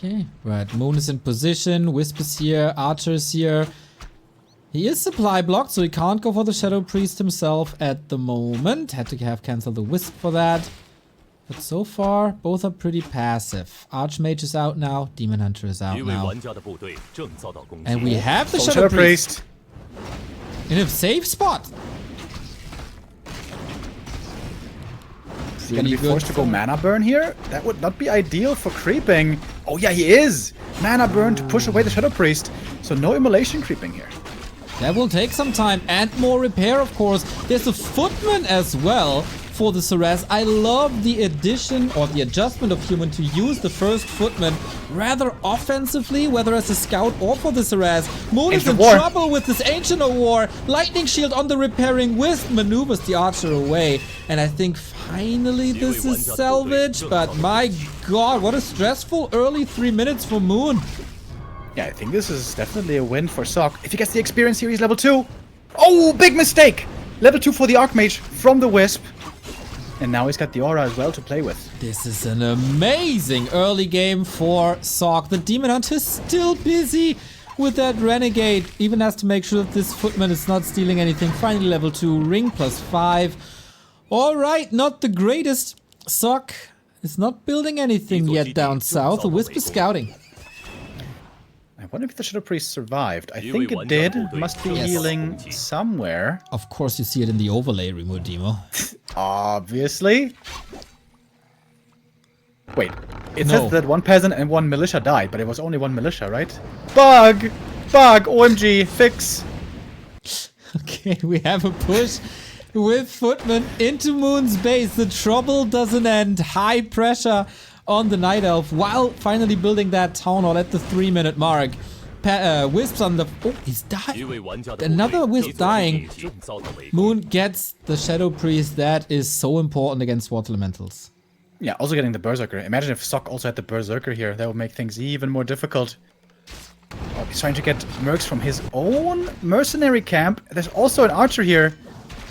Okay, right. Moon is in position. Wisp is here. Archer is here. He is supply blocked, so he can't go for the Shadow Priest himself at the moment. Had to have cancelled the Wisp for that. But so far, both are pretty passive. Archmage is out now. Demon Hunter is out now. And we have the Shadow Priest in a safe spot. Is he going to be forced to go mana burn here? That would not be ideal for creeping. Oh yeah, he is! Mana burn to push away the Shadow Priest. So no immolation creeping here. That will take some time and more repair, of course. There's a footman as well for the Ceres. I love the addition or the adjustment of Human to use the first footman rather offensively, whether as a scout or for the Ceres. Moon is in trouble with this Ancient of War. Lightning Shield on the repairing Wisp maneuvers the Archer away. And I think finally this is salvage. But my god, what a stressful early 3 minutes for Moon. Yeah, I think this is definitely a win for Sock. If he gets the experience here, he's level 2. Oh, big mistake! Level 2 for the Archmage from the Wisp. And now he's got the Aura as well to play with. This is an amazing early game for Sock. The Demon Hunter is still busy with that Renegade. Even has to make sure that this Footman is not stealing anything. Finally level 2, ring +5. Alright, not the greatest. Sock is not building anything yet down south. The Wisp is scouting. I wonder if the Shadow Priest survived. I think it did. Must be healing somewhere. Of course you see it in the overlay, Remo Demo. Obviously. Wait, it says that one peasant and one militia died, but it was only one militia, right? Bug! Bug! OMG! Fix! Okay, we have a push with Footman into Moon's base. The trouble doesn't end. High pressure on the Night Elf while finally building that town hall at the 3-minute mark. Wisps on the... Oh, he's dying. Another Wisp dying. Moon gets the Shadow Priest. That is so important against Water Elementals. Yeah, also getting the Berserker. Imagine if Sock also had the Berserker here. That would make things even more difficult. Oh, he's trying to get mercs from his own mercenary camp. There's also an archer here.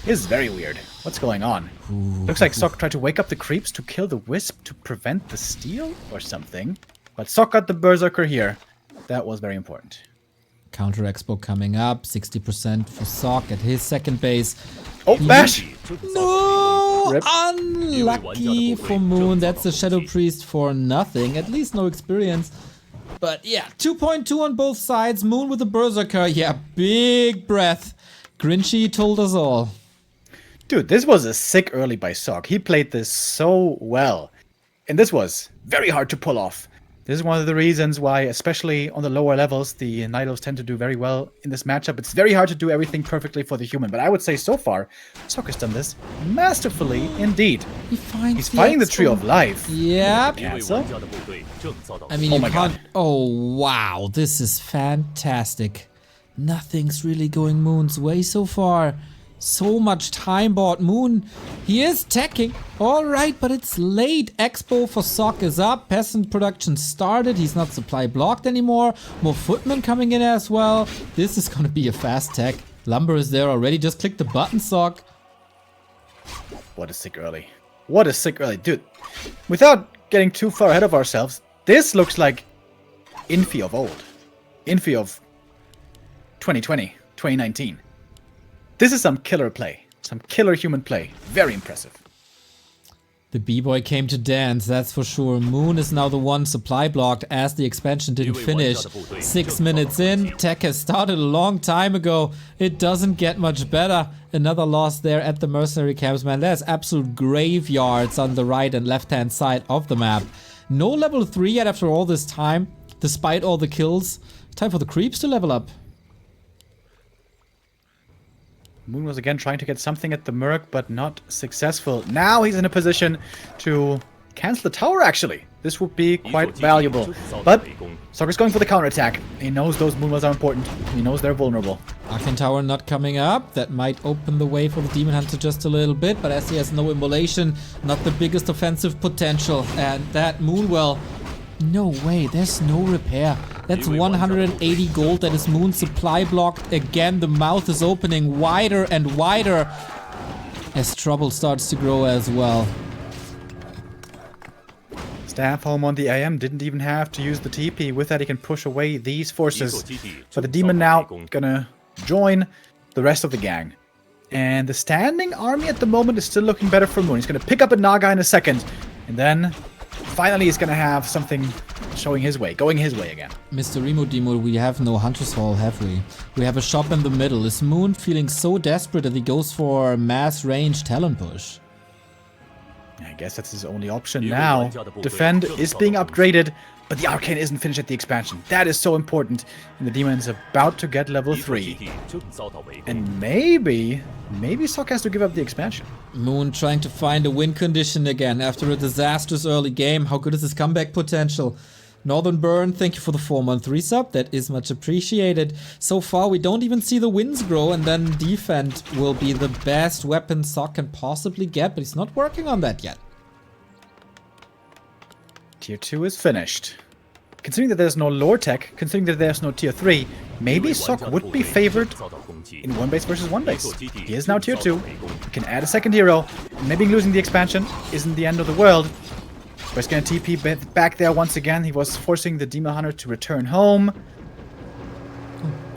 This is very weird. What's going on? Ooh. Looks like Sock tried to wake up the creeps to kill the Wisp to prevent the steal or something. But Sock got the Berserker here. That was very important. Counter Expo coming up. 60% for Sock at his second base. Oh, bash! No! Rip. Unlucky for Moon. That's the Shadow Priest for nothing. At least no experience. But yeah, 2.2 on both sides. Moon with the Berserker. Yeah, big breath. Grinchy told us all. Dude, this was a sick early by Sock. He played this so well. And this was very hard to pull off. This is one of the reasons why, especially on the lower levels, the Night Elves tend to do very well in this matchup. It's very hard to do everything perfectly for the human. But I would say so far, Sock has done this masterfully indeed. He's fighting the Tree of Life. Yep. I mean, you can't... Oh, wow. This is fantastic. Nothing's really going Moon's way so far. So much time bought. Moon, he is teching. Alright, but it's late. Expo for Sock is up. Peasant production started. He's not supply blocked anymore. More Footmen coming in as well. This is gonna be a fast tech. Lumber is there already. Just click the button, Sock. What a sick early. What a sick early. Dude, without getting too far ahead of ourselves, this looks like Infi of old. Infi of 2020, 2019. This is some killer play. Some killer human play. Very impressive. The B-Boy came to dance, that's for sure. Moon is now the one supply blocked as the expansion didn't finish. 6 minutes in, tech has started a long time ago. It doesn't get much better. Another loss there at the mercenary camps, man. There's absolute graveyards on the right and left-hand side of the map. No level 3 yet after all this time, despite all the kills. Time for the creeps to level up. Moon was again trying to get something at the Merc, but not successful. Now he's in a position to cancel the tower, actually. This would be quite valuable. But Sock is going for the counterattack. He knows those Moonwells are important. He knows they're vulnerable. Arcane Tower not coming up. That might open the way for the Demon Hunter just a little bit. But as he has no immolation, not the biggest offensive potential. And that Moonwell... No way, there's no repair. That's 180 gold. That is Moon supply blocked. Again, the mouth is opening wider and wider as trouble starts to grow as well. Staff home on the AM, didn't even have to use the TP. With that, he can push away these forces. But the demon now gonna join the rest of the gang. And the standing army at the moment is still looking better for Moon. He's gonna pick up a Naga in a second. And then, finally, he's gonna have something showing his way, going his way again. Mr. Remo Demo, we have no Hunter's Hall, have we? We have a shop in the middle. Is Moon feeling so desperate that he goes for a mass range talent push? I guess that's his only option now. Defend is being upgraded, but the Arcane isn't finished at the expansion. That is so important. And the demon is about to get level 3. And maybe Sok has to give up the expansion. Moon trying to find a win condition again after a disastrous early game. How good is his comeback potential? Northern Burn, thank you for the 4-month resub. That is much appreciated. So far, we don't even see the wins grow, and then defend will be the best weapon Sok can possibly get, but he's not working on that yet. Tier 2 is finished. Considering that there's no lore tech, considering that there's no tier 3, maybe Sok would be favored in 1 base versus 1 base. He is now tier 2. He can add a second hero. Maybe losing the expansion isn't the end of the world. But he's going to TP back there once again. He was forcing the Demon Hunter to return home.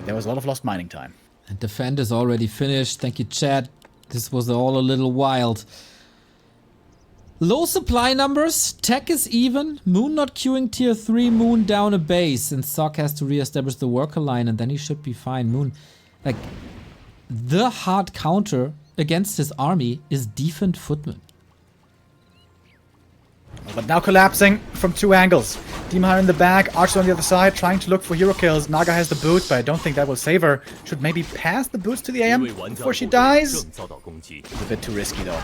There was a lot of lost mining time. And defend is already finished. Thank you, chat. This was all a little wild. Low supply numbers. Tech is even. Moon not queuing tier 3. Moon down a base. And Sok has to re-establish the worker line. And then he should be fine. Moon, like, the hard counter against his army is Defend Footman. But now collapsing from 2 angles. Demon Hunter in the back, Archer on the other side, trying to look for hero kills. Naga has the boots, but I don't think that will save her. Should maybe pass the boots to the AM before she dies. It's a bit too risky though.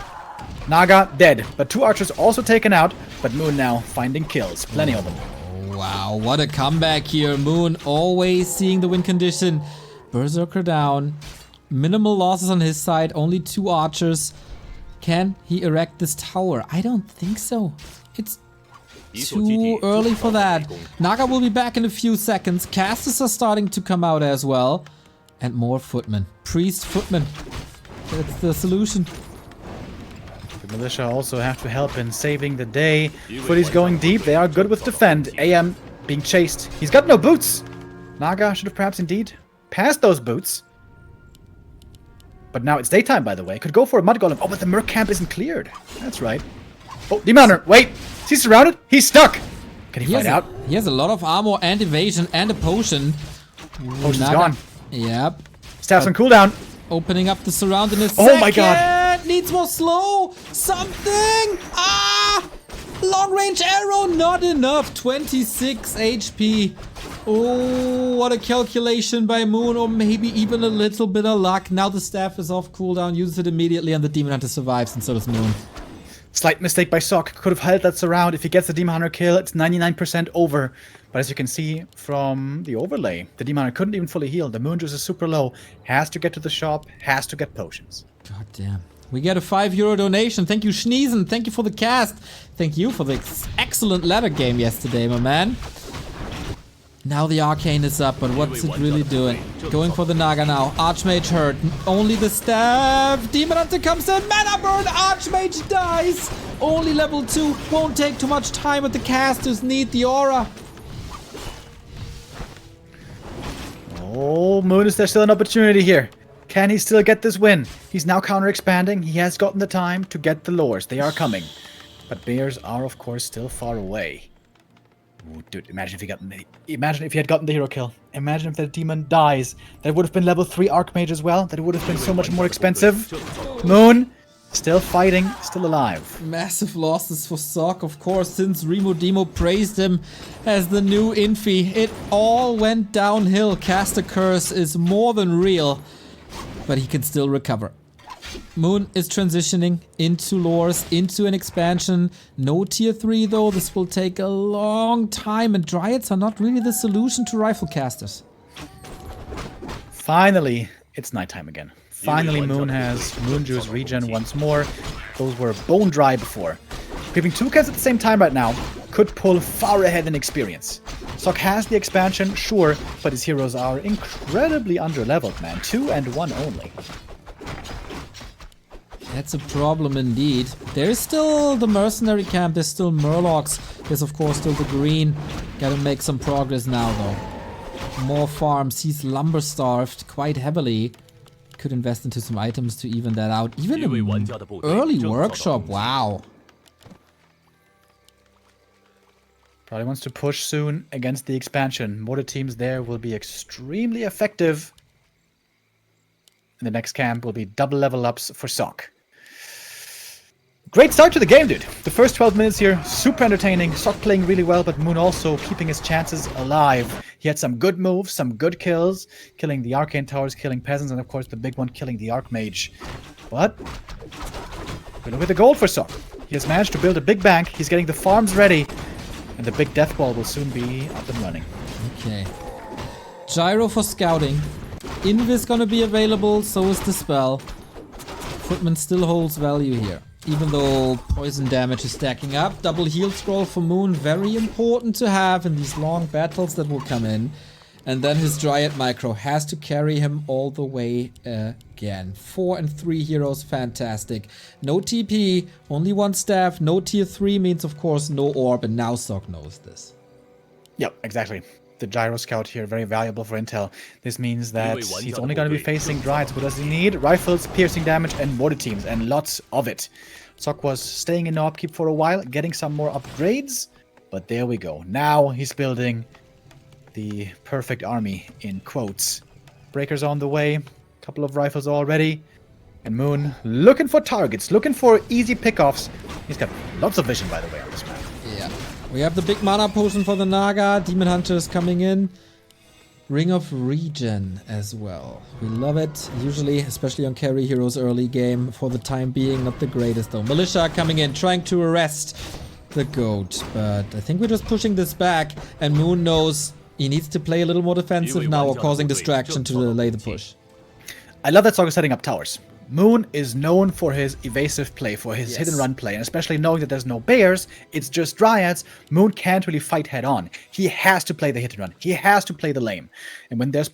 Naga dead, but 2 archers also taken out. But Moon now finding kills, plenty of them. Wow, what a comeback here. Moon always seeing the win condition. Berserker down. Minimal losses on his side, only 2 archers. Can he erect this tower? I don't think so. It's too early for that. Naga will be back in a few seconds. Casters are starting to come out as well. And more footmen. Priest footmen. That's the solution. The militia also have to help in saving the day. Footy's going deep. They are good with defend. AM being chased. He's got no boots. Naga should have perhaps indeed passed those boots. But now it's daytime, by the way. Could go for a mud golem. Oh, but the merc camp isn't cleared. That's right. Oh, Demon Hunter. Wait. Is he surrounded? He's stuck. Can he find out? He has a lot of armor and evasion and a potion. Potion's gone. Yep. Staff's on cooldown. Opening up the surround in a Oh second. my god. Needs more slow. Something. Ah! Long range arrow. Not enough. 26 HP. Oh, what a calculation by Moon, or maybe even a little bit of luck. Now the staff is off cooldown, uses it immediately, and the Demon Hunter survives, and so does Moon. Slight mistake by Sok. Could have held that surround. If he gets the Demon Hunter kill, it's 99% over. But as you can see from the overlay, the Demon Hunter couldn't even fully heal. The Moon juice is super low. Has to get to the shop, has to get potions. God damn. We get a €5 donation. Thank you, Schneesen. Thank you for the cast. Thank you for the excellent ladder game yesterday, my man. Now the Arcane is up, but what's it really doing? Going for the Naga now. Archmage hurt. Only the staff. Demon Hunter comes in. Mana burn. Archmage dies. Only level 2. Won't take too much time, but the casters need the aura. Oh, Moon, is there still an opportunity here? Can he still get this win? He's now counter-expanding. He has gotten the time to get the lures. They are coming. But bears are, of course, still far away. Ooh, dude, imagine if he had gotten the hero kill. Imagine if that demon dies. That would have been level 3 Archmage as well. That would have been so much more expensive. Moon, still fighting, still alive. Massive losses for Sok, of course, since Remo Demo praised him as the new Infi. It all went downhill. Caster Curse is more than real, but he can still recover. Moon is transitioning into lores, into an expansion. No tier 3 though. This will take a long time, and Dryads are not really the solution to rifle casters. Finally, it's nighttime again. Finally, Moon has Moon Juice regen once more. Those were bone dry before. Creeping 2 cats at the same time right now could pull far ahead in experience. Sok has the expansion, sure, but his heroes are incredibly under-leveled, man. 2 and 1 only. That's a problem indeed. There's still the mercenary camp, there's still murlocs, there's of course still the green. Gotta make some progress now though. More farms, he's lumber starved quite heavily. Could invest into some items to even that out. Even an early workshop, wow. Probably wants to push soon against the expansion. Mortar teams there will be extremely effective. And the next camp will be double level ups for Sock. Great start to the game, dude. The first 12 minutes here, super entertaining. Sock playing really well, but Moon also keeping his chances alive. He had some good moves, some good kills, killing the arcane towers, killing peasants, and of course the big one, killing the archmage. But we look at the gold for Sock. He has managed to build a big bank. He's getting the farms ready, and the big death ball will soon be up and running. Okay. Gyro for scouting. Invis gonna be available, so is the spell. Footman still holds value here. Even though poison damage is stacking up. Double heal scroll for Moon, very important to have in these long battles that will come in. And then his Dryad micro has to carry him all the way again. 4 and 3 heroes, fantastic. No TP, only one staff, no tier 3 means of course no orb, and now Sock knows this. Yep, exactly. The Gyro Scout here, very valuable for intel. This means that he's only going to be facing Dryads. What does he need? Rifles, piercing damage, and mortar teams, and lots of it. Sock was staying in no upkeep for a while, getting some more upgrades, but there we go. Now he's building the perfect army, in quotes. Breakers on the way, couple of rifles already, and Moon looking for targets, looking for easy pickoffs. He's got lots of vision, by the way, on this map. Yeah. We have the big mana potion for the Naga. Demon Hunter is coming in. Ring of Regen as well. We love it. Usually, especially on carry heroes early game. For the time being, not the greatest though. Militia coming in, trying to arrest the goat. But I think we're just pushing this back. And Moon knows he needs to play a little more defensive now or causing distraction to delay the push. I love that Sock is setting up towers. Moon is known for his evasive play, for his hit and run play, and especially knowing that there's no bears, it's just Dryads, Moon can't really fight head on. He has to play the hit and run. He has to play the lame. And when there's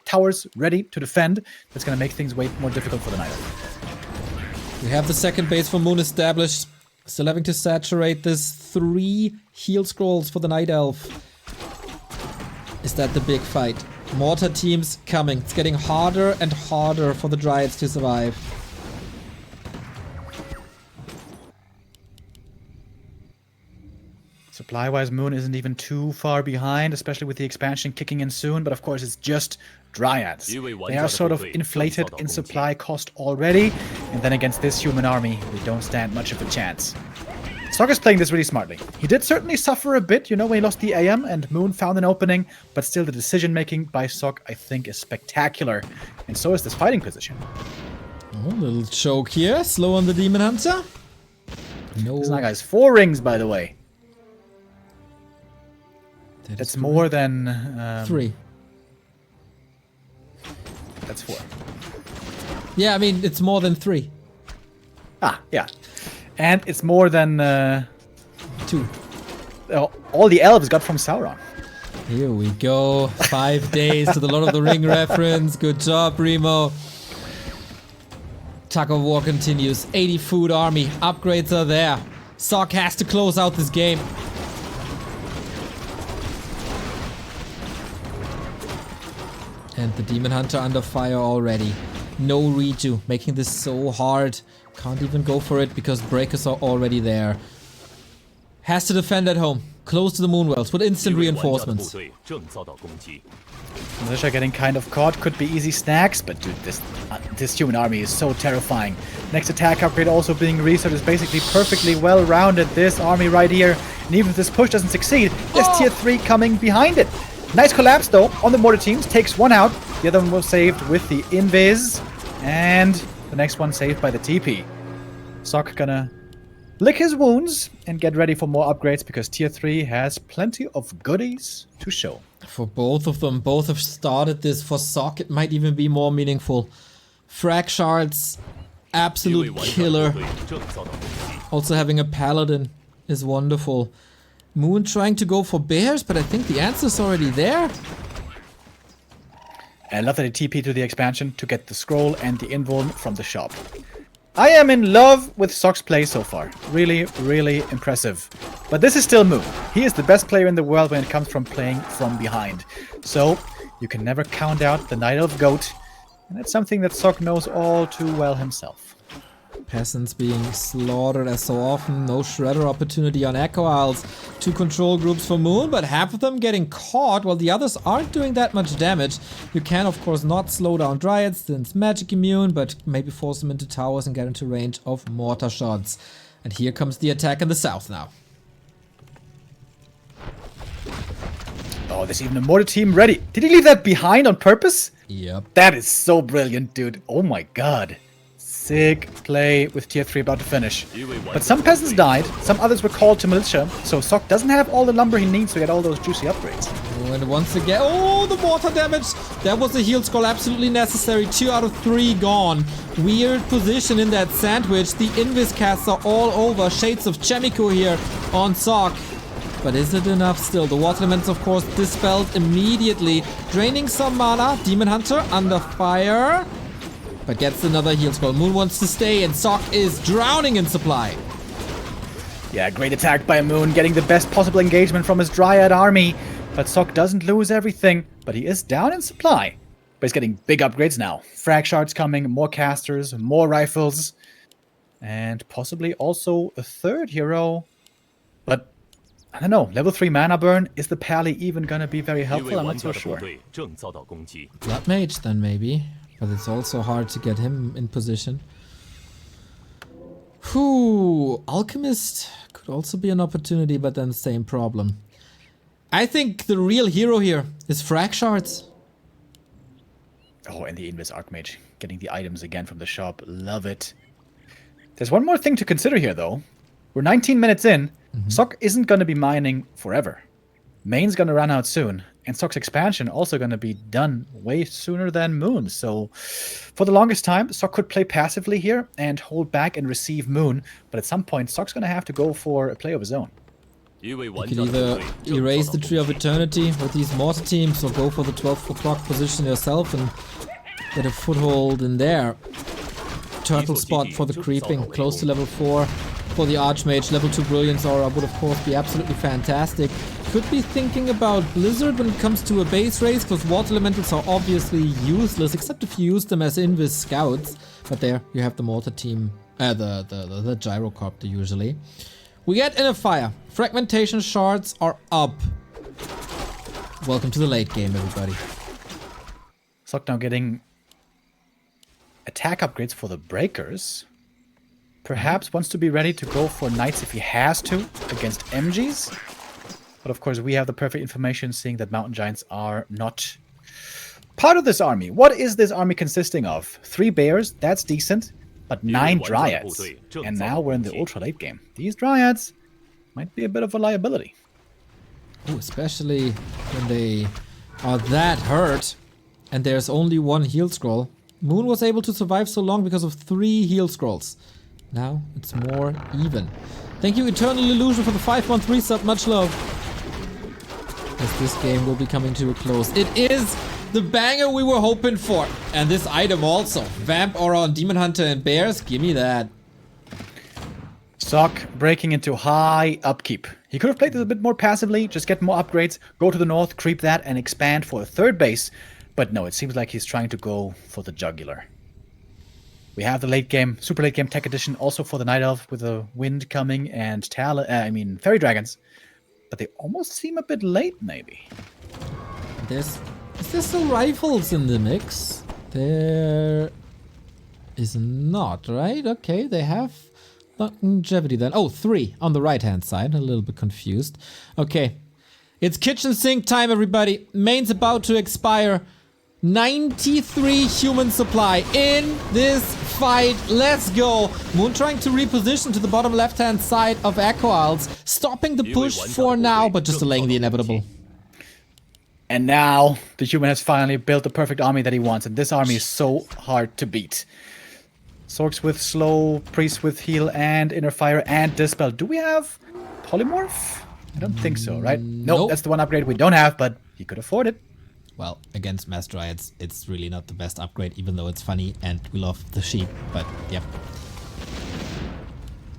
towers ready to defend, that's going to make things way more difficult for the Night Elf. We have the second base for Moon established. Still having to saturate this 3 heal scrolls for the Night Elf. Is that the big fight? Mortar teams coming. It's getting harder and harder for the Dryads to survive. Supply-wise, Moon isn't even too far behind, especially with the expansion kicking in soon, but of course it's just Dryads. They are sort of inflated in supply cost already, and then against this human army, we don't stand much of a chance. Sock is playing this really smartly. He did certainly suffer a bit, you know, when he lost the AM and Moon found an opening, but still the decision-making by Sock, I think, is spectacular. And so is this fighting position. Oh, little choke here. Slow on the Demon Hunter. No. This Naga has 4 rings, by the way. That's more than... 3. That's 4. Yeah, I mean, it's more than 3. Ah, yeah. And it's more than 2. All the elves got from Sauron. Here we go. 5 days to the Lord of the Ring reference. Good job, Remo. Tug of War continues. 80 food army. Upgrades are there. Sock has to close out this game. And the Demon Hunter under fire already. No redo, making this so hard. Can't even go for it because breakers are already there. Has to defend at home. Close to the Moonwells with instant reinforcements. Militia getting kind of caught. Could be easy snacks, but dude, this human army is so terrifying. Next attack upgrade also being researched is basically perfectly well-rounded. This army right here. And even if this push doesn't succeed, there's tier 3 coming behind it. Nice collapse though on the mortar teams. Takes one out. The other one was saved with the invis. And the next one saved by the TP. Sock gonna lick his wounds and get ready for more upgrades because tier 3 has plenty of goodies to show. For both of them, both have started this. For Sock, it might even be more meaningful. Frag shards, absolute killer. Also having a paladin is wonderful. Moon trying to go for bears, but I think the answer's already there. I love that he TP to the expansion to get the scroll and the invuln from the shop. I am in love with Sock's play so far. Really, really impressive. But this is still Moon. He is the best player in the world when it comes from playing from behind. So, you can never count out the Night Elf Goat. And that's something that Sock knows all too well himself. Peasants being slaughtered as so often. No Shredder opportunity on Echo Isles. 2 control groups for Moon, but half of them getting caught while the others aren't doing that much damage. You can, of course, not slow down Dryads since magic immune, but maybe force them into towers and get into range of mortar shots. And here comes the attack in the south now. Oh, there's even a mortar team ready. Did he leave that behind on purpose? Yep. That is so brilliant, dude. Oh my god. Sick play with tier 3 about to finish. But some peasants died, some others were called to militia, so Sock doesn't have all the lumber he needs to get all those juicy upgrades. Oh, and once again, oh, the mortar damage! That was a heal scroll absolutely necessary. 2 out of 3 gone. Weird position in that sandwich. The invis casts are all over. Shades of Chemico here on Sock. But is it enough still? The water elements, of course, dispelled immediately. Draining some mana. Demon Hunter under fire. But gets another heal scroll. Moon wants to stay, and Sock is drowning in supply. Yeah, great attack by Moon, getting the best possible engagement from his Dryad army. But Sock doesn't lose everything, but he is down in supply. But he's getting big upgrades now. Frag shards coming, more casters, more rifles. And possibly also a 3rd hero. But, I don't know, level 3 mana burn, is the Pally even gonna be very helpful? I'm not so sure. Blood Mage then maybe. But it's also hard to get him in position. Whew, Alchemist could also be an opportunity, but then same problem. I think the real hero here is Frag Shards. Oh, and the Invis Archmage, getting the items again from the shop. Love it. There's one more thing to consider here, though. We're 19 minutes in. Sock isn't going to be mining forever. Main's going to run out soon. And Sock's expansion also going to be done way sooner than Moon. So, for the longest time, Sock could play passively here and hold back and receive Moon. But at some point, Sock's going to have to go for a play of his own. You could either erase the Tree of Eternity with these mortar teams or go for the 12 o'clock position yourself and get a foothold in there. Turtle spot for the creeping, close to level 4. For the Archmage, level 2 Brilliance Aura would of course be absolutely fantastic. Could be thinking about Blizzard when it comes to a base race, because Water Elementals are obviously useless, except if you use them as Invis Scouts. But there, you have the Mortar team, the Gyrocopter usually. We get in a fire. Fragmentation shards are up. Welcome to the late game, everybody. Sock now getting attack upgrades for the Breakers. Perhaps wants to be ready to go for Knights if he has to against MGs. But of course we have the perfect information, seeing that Mountain Giants are not part of this army. What is this army consisting of? 3 Bears, that's decent, but 9 Dryads. And now we're in the ultra late game. These Dryads might be a bit of a liability. Ooh, especially when they are that hurt and there's only 1 heal scroll. Moon was able to survive so long because of 3 heal scrolls. Now it's more even. Thank you, Eternal Illusion, for the 5-month resub. Much love. As this game will be coming to a close. It is the banger we were hoping for. And this item also. Vamp Aura on Demon Hunter and Bears. Give me that. Sock breaking into high upkeep. He could have played this a bit more passively. Just get more upgrades. Go to the north, creep that, and expand for a 3rd base. But no, it seems like he's trying to go for the jugular. We have the late game, super late game tech edition, also for the Night Elf with the wind coming and fairy dragons. But they almost seem a bit late, maybe. Is there still rifles in the mix? There is not, right? Okay, they have longevity then. Oh, 3 on the right-hand side. A little bit confused. Okay, it's kitchen sink time, everybody. Main's about to expire. 93 human supply in this fight. Let's go. Moon trying to reposition to the bottom left-hand side of Echo Isles. Stopping the push for now, but just delaying the inevitable. And now the human has finally built the perfect army that he wants. And this army is so hard to beat. Sorks with slow, Priest with heal and inner fire and dispel. Do we have polymorph? I don't think so, right? Nope, that's the one upgrade we don't have, but he could afford it. Well, against Mass Dryads, it's really not the best upgrade, even though it's funny and we love the sheep, but yep.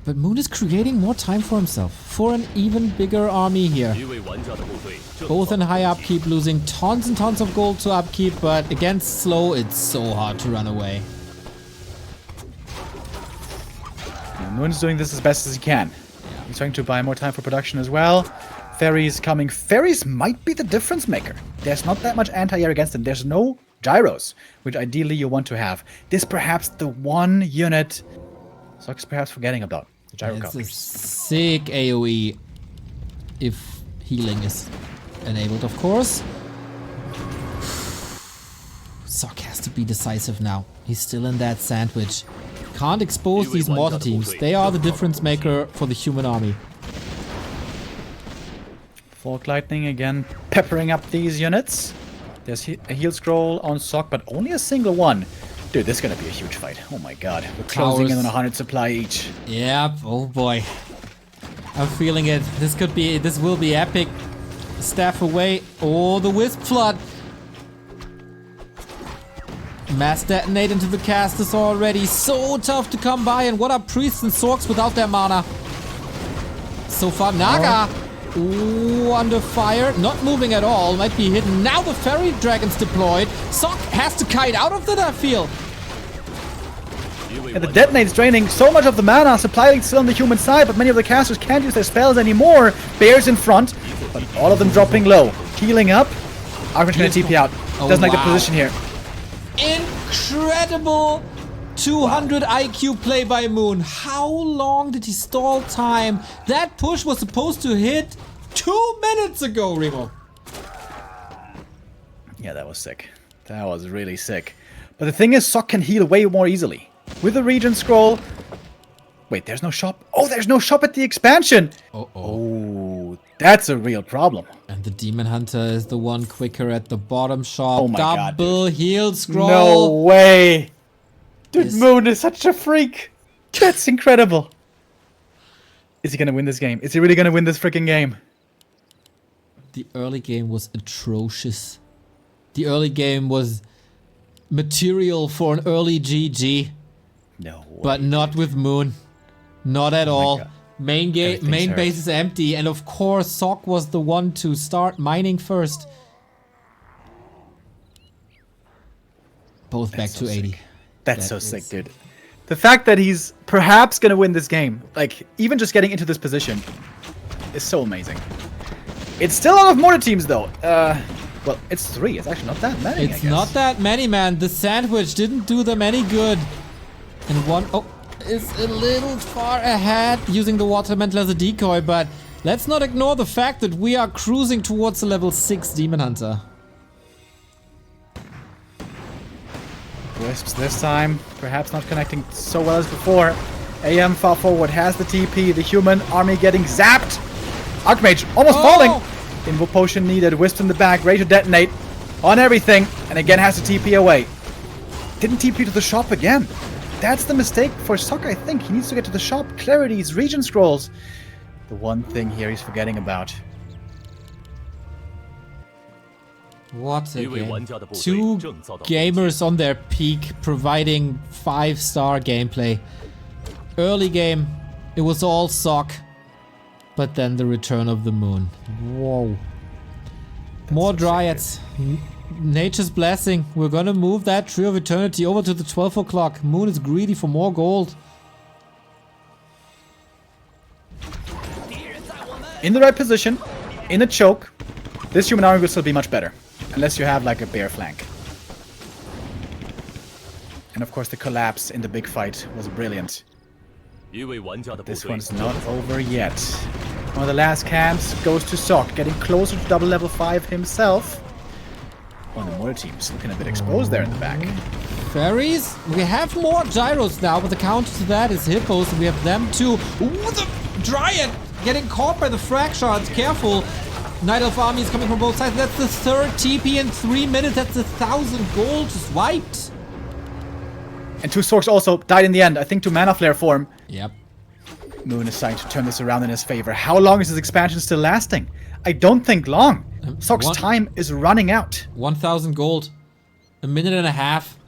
But Moon is creating more time for himself, for an even bigger army here. Both in high upkeep, losing tons and tons of gold to upkeep, but against slow, it's so hard to run away. Moon's doing this as best as he can. He's trying to buy more time for production as well. Ferries coming. Ferries might be the difference maker. There's not that much anti-air against them. There's no gyros, which ideally you want to have. This perhaps the one unit Sock's perhaps forgetting about. The gyro It's a counters. sick AoE if healing is enabled, of course. Sock has to be decisive now. He's still in that sandwich. Can't expose these mortar teams. They are the difference maker for the human army. Fork Lightning again peppering up these units. There's a heal scroll on Sock, but only a single one. Dude, this is gonna be a huge fight. Oh my god. We're closing in on 100 supply each. Yep, oh boy. I'm feeling it. This will be epic. Staff away. Oh, the Wisp Flood. Mass detonate into the casters already. So tough to come by. And what are priests and sorks without their mana? So far, Naga. Ooh, under fire. Not moving at all. Might be hidden. Now the fairy dragon's deployed. Sock has to kite out of it, I feel. And the detonate's draining so much of the mana. Supply link's still on the human side, but many of the casters can't use their spells anymore. Bears in front, but all of them dropping low. Healing up. Archmage's gonna TP out. Doesn't like the position here. Incredible 200 IQ play by Moon. How long did he stall time? That push was supposed to hit 2 minutes ago, Remo. Yeah, that was sick. That was really sick. But the thing is, Sock can heal way more easily. With the Regent Scroll... Wait, there's no shop? Oh, there's no shop at the expansion! Oh, that's a real problem. And the Demon Hunter is the one quicker at the bottom shop. Oh my god, Double heal scroll. No way! Dude, Moon is such a freak! That's incredible! Is he gonna win this game? Is he really gonna win this freaking game? The early game was atrocious. The early game was material for an early GG. No way. But not with Moon. Not at all. God. Main base is empty, and of course Sock was the one to start mining first. Both back to 80. Sick. That's so sick, dude. The fact that he's perhaps gonna win this game, like even just getting into this position, is so amazing. It's still a lot of mortar teams though. Well, it's 3. It's actually not that many. It's not that many, man. The sandwich didn't do them any good. And one is a little far ahead using the water mantle as a decoy, but let's not ignore the fact that we are cruising towards the level 6 Demon Hunter. Wisps this time, perhaps not connecting so well as before. AM far forward has the TP, the human army getting zapped. Archmage almost falling. Invo potion needed, Wisp in the back, ready to detonate on everything, and again has to TP away. Didn't TP to the shop again. That's the mistake for Sock, I think. He needs to get to the shop. Clarities, Region Scrolls. The one thing here he's forgetting about. What a game. 2 gamers on their peak, providing 5-star gameplay. Early game, it was all Sock. But then the return of the Moon. Whoa. More Dryads. Nature's blessing. We're gonna move that Tree of Eternity over to the 12 o'clock. Moon is greedy for more gold. In the right position, in a choke, this human army will still be much better. Unless you have like a bear flank. And of course the collapse in the big fight was brilliant. This one's not over yet. One of the last camps goes to Sock, getting closer to double level 5 himself. One of the mortar teams looking a bit exposed there in the back. Fairies? We have more gyros now, but the counter to that is hippos. We have them too. Ooh, the Dryad getting caught by the frag shards. Careful. Night Elf army is coming from both sides. That's the 3rd TP in 3 minutes. That's 1,000 gold just wiped. And 2 Sorks also died in the end, I think to Mana Flare form. Yep. Moon is trying to turn this around in his favor. How long is this expansion still lasting? I don't think long. Sock's time is running out. 1,000 gold. A minute and a half.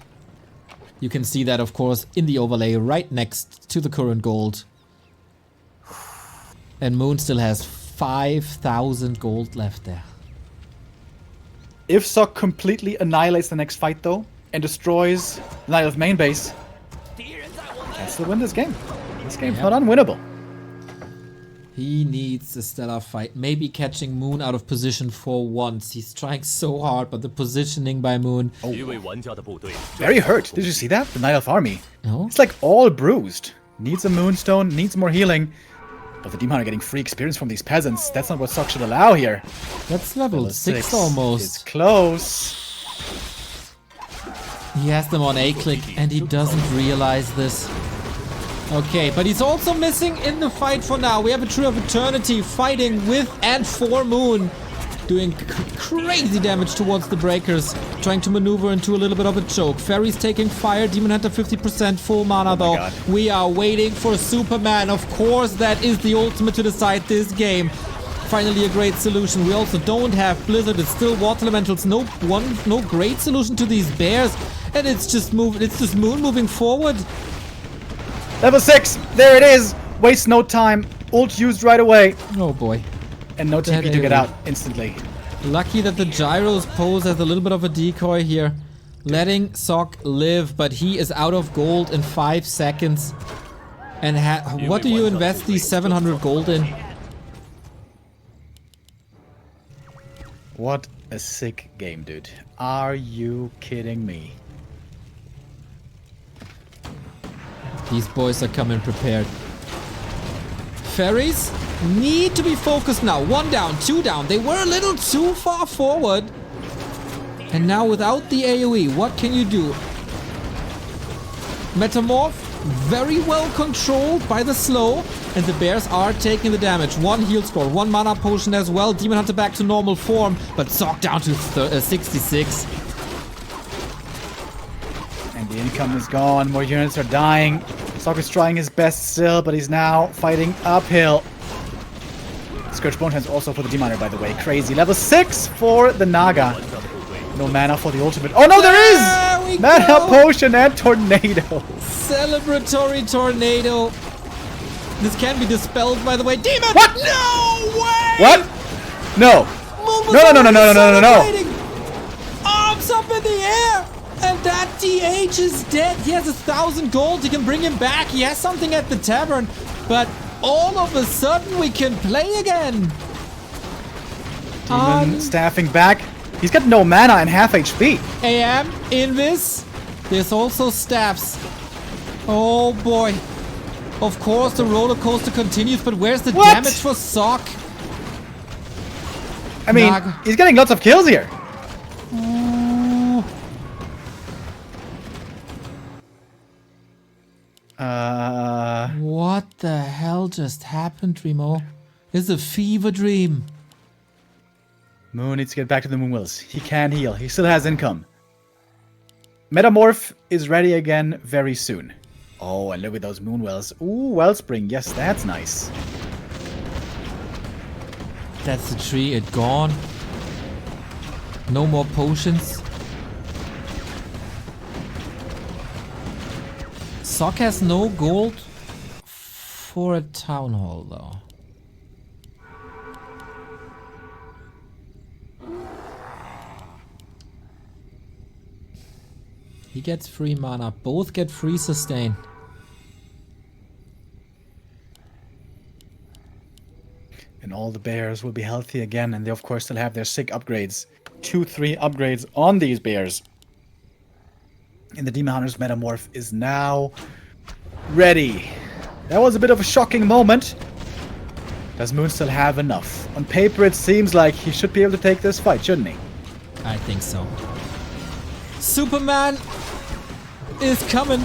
You can see that, of course, in the overlay right next to the current gold. And Moon still has 5,000 gold left there. If Sok completely annihilates the next fight, though, and destroys the Knight of main base, can still win this game. This game's not unwinnable. He needs a stellar fight. Maybe catching Moon out of position for once. He's trying so hard, but the positioning by Moon... Oh. Very hurt. Did you see that? The Knight of Army. No? It's like all bruised. Needs a Moonstone, needs more healing. But the Demon Hunter getting free experience from these peasants. That's not what Sok should allow here. That's level 6 almost. It's close. He has them on A-click and he doesn't realize this. Okay, but he's also missing in the fight for now. We have a Tree of Eternity fighting with and for Moon. Doing crazy damage towards the breakers. Trying to maneuver into a little bit of a choke. Fairy's taking fire. Demon Hunter 50% full mana though. God. We are waiting for Superman. Of course, that is the ultimate to decide this game. Finally a great solution. We also don't have Blizzard. It's still Water Elementals. No great solution to these bears. And it's just Moon moving forward. Level 6. There it is. Waste no time. Ult used right away. Oh boy. And no TP to get out instantly. Lucky that the gyros pose as a little bit of a decoy here. Letting Sok live, but he is out of gold in 5 seconds. And what do you invest these 700 gold in? What a sick game, dude. Are you kidding me? These boys are coming prepared. Fairies need to be focused now. 1 down, 2 down. They were a little too far forward. And now without the AoE, what can you do? Metamorph, very well controlled by the slow. And the bears are taking the damage. 1 heal score, 1 mana potion as well. Demon Hunter back to normal form. But Sok down to 66. And the income is gone. More units are dying. Sok is trying his best still, but he's now fighting uphill. Scourge Bone Chance also for the Demon Hunter, by the way. Crazy. Level 6 for the Naga. No mana for the ultimate. Oh no, there is! Mana potion and tornado. Celebratory tornado. This can be dispelled, by the way. Demon! What? No way! What? No. No. Arms up in the air! And that DH is dead. He has 1,000 gold. He can bring him back. He has something at the tavern. But all of a sudden, we can play again. Demon staffing back. He's got no mana and half HP. AM, Invis. There's also staffs. Oh boy. Of course, the roller coaster continues, but where's the damage for Sok? I mean, he's getting lots of kills here. What the hell just happened, Remo? It's a fever dream. Moon needs to get back to the Moonwills. He can heal. He still has income. Metamorph is ready again very soon. Oh, and look at those Moonwells. Ooh, Wellspring. Yes, that's nice. That's the tree. It gone. No more potions. Sok has no gold for a town hall, though. He gets free mana. Both get free sustain. And all the bears will be healthy again, and they of course still have their sick upgrades. 2-3 upgrades on these bears. And the Demon Hunter's Metamorph is now ready. That was a bit of a shocking moment. Does Moon still have enough? On paper it seems like he should be able to take this fight, shouldn't he? I think so. Superman is coming.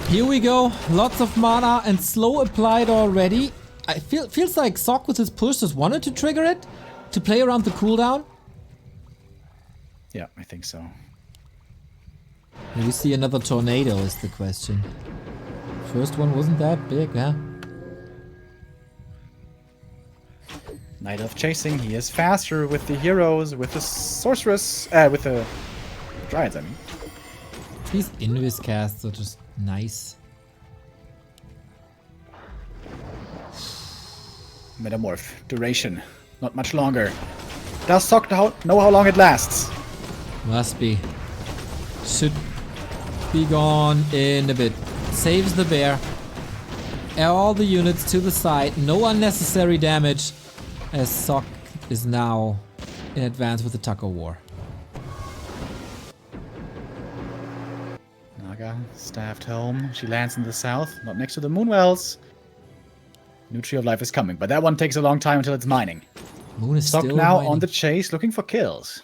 Here we go. Lots of mana and slow applied already. Feels like Sok with his push just wanted to trigger it to play around the cooldown. Yeah, I think so. Will we see another tornado is the question. First one wasn't that big, huh? Night Elf chasing. He is faster with the heroes, with the sorceress, with the dryads, I mean. These Invis casts are just nice. Metamorph. Duration. Not much longer. Does Sock know how long it lasts? Must be. Should be gone in a bit. Saves the bear. All the units to the side. No unnecessary damage. As Sock is now in advance with the Tucker War. Naga staffed home. She lands in the south, not next to the Moonwells. New Tree of Life is coming, but that one takes a long time until it's mining. Moon is Sock still now mining. on the chase, looking for kills.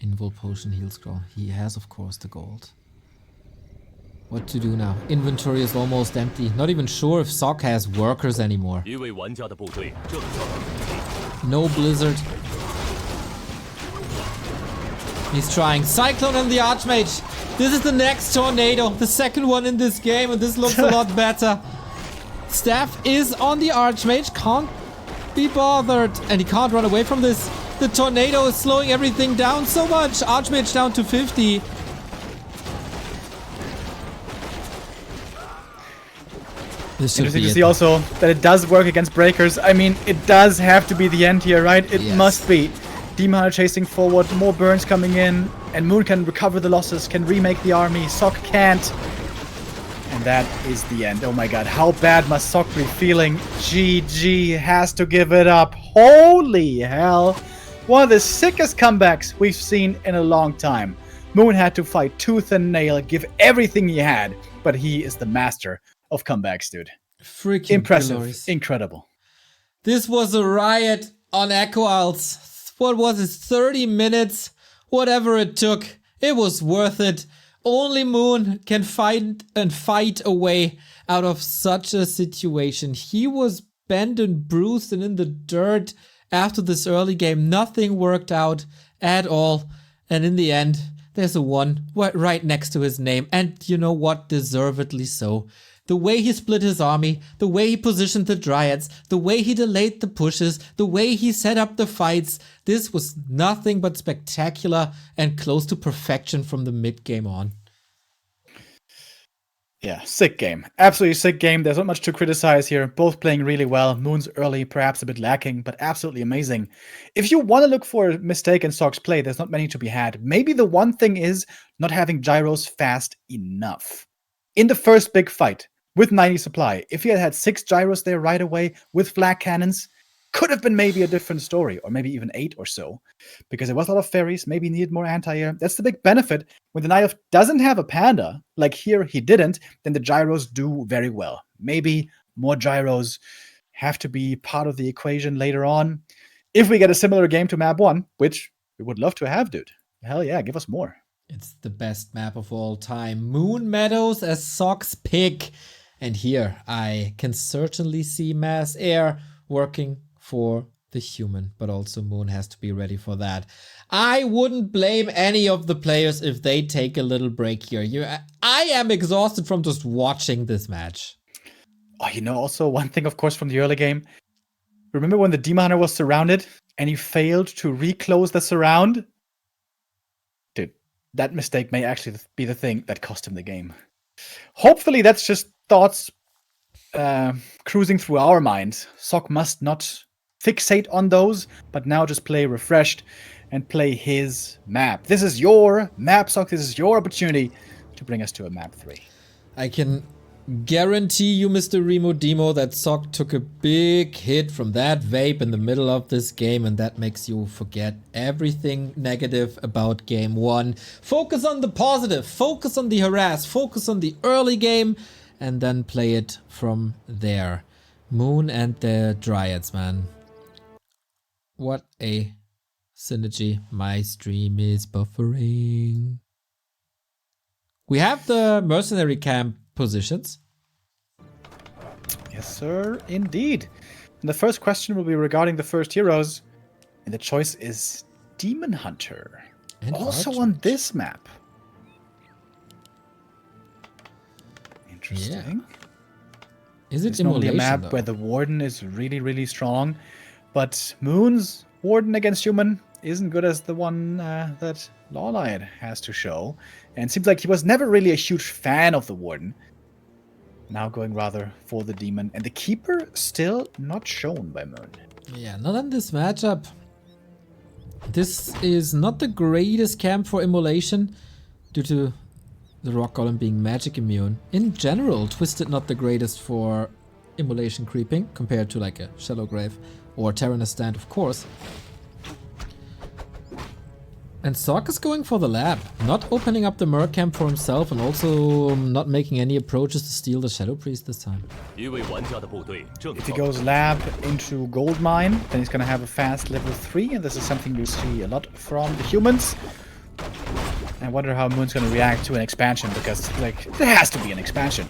Invul Potion Heal Scroll. He has, of course, the gold. What to do now? Inventory is almost empty. Not even sure if Sock has workers anymore. No blizzard. He's trying. Cyclone and the Archmage. This is the next tornado. The second one in this game, and this looks a lot better. Staff is on the Archmage. Can't be bothered. And he can't run away from this. The tornado is slowing everything down so much. Archmage down to 50. Interesting to see also that it does work against breakers. I mean, it does have to be the end here, right? It must be. Demon Hunter chasing forward, more burns coming in, and Moon can recover the losses, can remake the army. Sock can't. And that is the end. Oh my god, how bad must Sock be feeling? GG has to give it up. Holy hell. One of the sickest comebacks we've seen in a long time. Moon had to fight tooth and nail, give everything he had, but he is the master of comebacks, dude. Freaking impressive. Glorious. Incredible. This was a riot on Echo Isles. What was it? 30 minutes? Whatever it took. It was worth it. Only Moon can fight a way out of such a situation. He was bent and bruised and in the dirt after this early game. Nothing worked out at all. And in the end, there's a 1 right next to his name. And you know what? Deservedly so. The way he split his army, the way he positioned the Dryads, the way he delayed the pushes, the way he set up the fights. This was nothing but spectacular and close to perfection from the mid-game on. Yeah, sick game. Absolutely sick game. There's not much to criticize here. Both playing really well. Moon's early, perhaps a bit lacking, but absolutely amazing. If you want to look for a mistake in Sock's play, there's not many to be had. Maybe the one thing is not having gyros fast enough. In the first big fight, with 90 supply, if he had had 6 gyros there right away with flak cannons, could have been maybe a different story, or maybe even 8 or so. Because there was a lot of fairies, maybe needed more anti-air. That's the big benefit. When the Nioth doesn't have a panda, like here he didn't, then the gyros do very well. Maybe more gyros have to be part of the equation later on. If we get a similar game to map 1, which we would love to have, dude. Hell yeah, give us more. It's the best map of all time. Moon Meadows as Sock's pick. And here I can certainly see Mass Air working for the human, but also Moon has to be ready for that. I wouldn't blame any of the players if they take a little break here. I am exhausted from just watching this match. Oh, you know, also one thing, of course, from the early game. Remember when the Demon Hunter was surrounded and he failed to reclose the surround? Dude, that mistake may actually be the thing that cost him the game. Hopefully that's just thoughts cruising through our minds. Sock must not fixate on those, but now just play refreshed and play his map. This is your map, Sock. This is your opportunity to bring us to a map 3. I can guarantee you, Mr. Remo Demo, that Sock took a big hit from that vape in the middle of this game, and that makes you forget everything negative about game 1. Focus on the positive, focus on the harass, focus on the early game, and then play it from there. Moon and the Dryads, man. What a synergy. My stream is buffering. We have the mercenary camp positions. Yes, sir, indeed. And the first question will be regarding the first heroes. And the choice is Demon Hunter. And also Archer. on this map. Interesting. Yeah. Is it It's normally a immolation, map though? where the Warden is really, really strong. But Moon's Warden against Human isn't good as the one that Lawlight has to show. And it seems like he was never really a huge fan of the Warden. Now going rather for the Demon. And the Keeper still not shown by Moon. Yeah, not in this matchup. This is not the greatest camp for Immolation due to the Rock Golem being magic immune. In general, Twisted not the greatest for Immolation creeping compared to like a Shallow Grave or Terranus Stand, of course. And Sock is going for the lab, not opening up the Merc camp for himself and also not making any approaches to steal the Shadow Priest this time. If he goes lab into Gold Mine, then he's gonna have a fast level 3, and this is something we see a lot from the humans. I wonder how Moon's gonna react to an expansion, because like there has to be an expansion.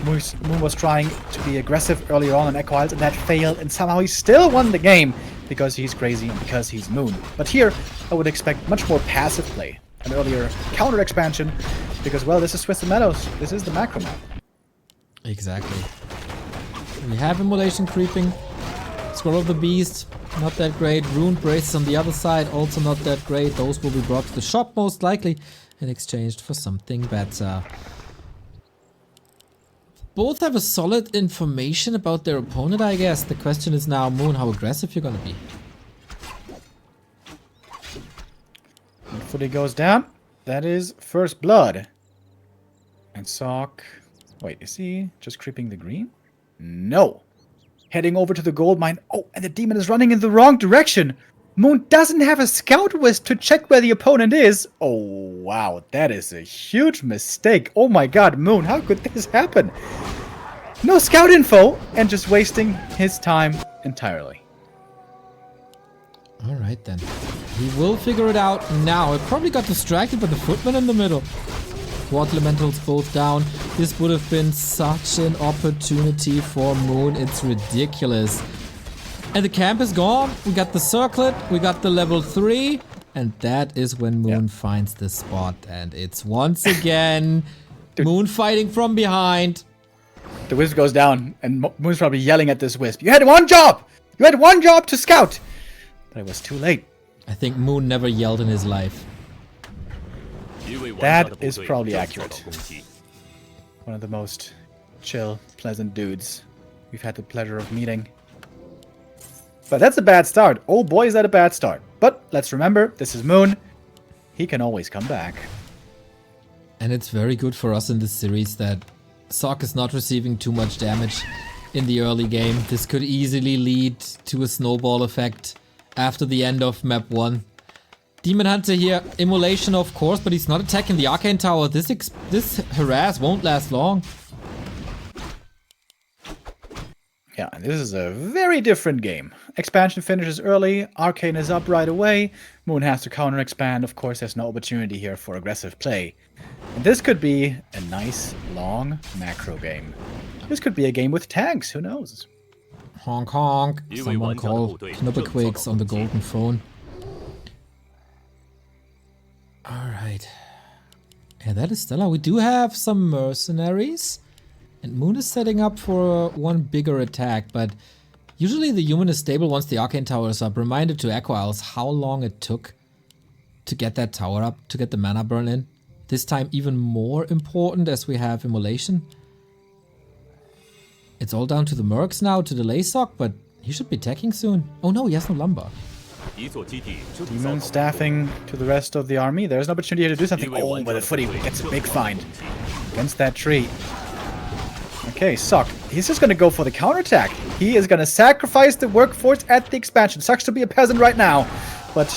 Moon was trying to be aggressive earlier on in Echo Isles, and that failed, and somehow he still won the game because he's crazy and because he's Moon. But here, I would expect much more passive play. An earlier counter expansion, because, well, this is Twisted Meadows. This is the macro map. Exactly. We have Immolation creeping. Scroll of the Beast, not that great. Ruined Braces on the other side, also not that great. Those will be brought to the shop most likely and exchanged for something better. Both have a solid information about their opponent, I guess. The question is now, Moon, how aggressive you're gonna be. When Footy goes down, that is first blood. And Sock... Wait, is he just creeping the green? No. Heading over to the gold mine. Oh, and the Demon is running in the wrong direction. Moon doesn't have a scout wisp to check where the opponent is. Oh, wow. That is a huge mistake. Oh my god, Moon, how could this happen? No scout info and just wasting his time entirely. Alright then. He will figure it out now. He probably got distracted by the footman in the middle. Water Elementals both down. This would have been such an opportunity for Moon. It's ridiculous. And the camp is gone. We got the circlet. We got the level 3. And that is when Moon finds the spot. And it's once again Moon fighting from behind. The wisp goes down. And Moon's probably yelling at this wisp. You had one job! You had one job to scout! But it was too late. I think Moon never yelled in his life. That is probably accurate. One of the most chill, pleasant dudes we've had the pleasure of meeting. But that's a bad start. Oh boy, is that a bad start. But let's remember, this is Moon. He can always come back. And it's very good for us in this series that Sock is not receiving too much damage in the early game. This could easily lead to a snowball effect after the end of map 1. Demon Hunter here, Immolation of course, but he's not attacking the Arcane Tower. This harass won't last long. Yeah, this is a very different game. Expansion finishes early, Arcane is up right away, Moon has to counter expand, of course there's no opportunity here for aggressive play. And this could be a nice, long macro game. This could be a game with tags, who knows? Honk honk, someone call Knubbequakes on the golden phone. Alright. Yeah, that is Stella. We do have some mercenaries. And Moon is setting up for one bigger attack, but usually the human is stable once the Arcane Tower is up. Reminder to Echo Isles how long it took to get that tower up, to get the mana burn in. This time even more important as we have Immolation. It's all down to the Mercs now to delay Sock, but he should be attacking soon. Oh no, he has no lumber. Demon staffing to the rest of the army. There's an opportunity here to do something. Oh, but the Footy gets a big find against that tree. Okay, Sock. He's just going to go for the counterattack. He is going to sacrifice the workforce at the expansion. Sucks to be a peasant right now, but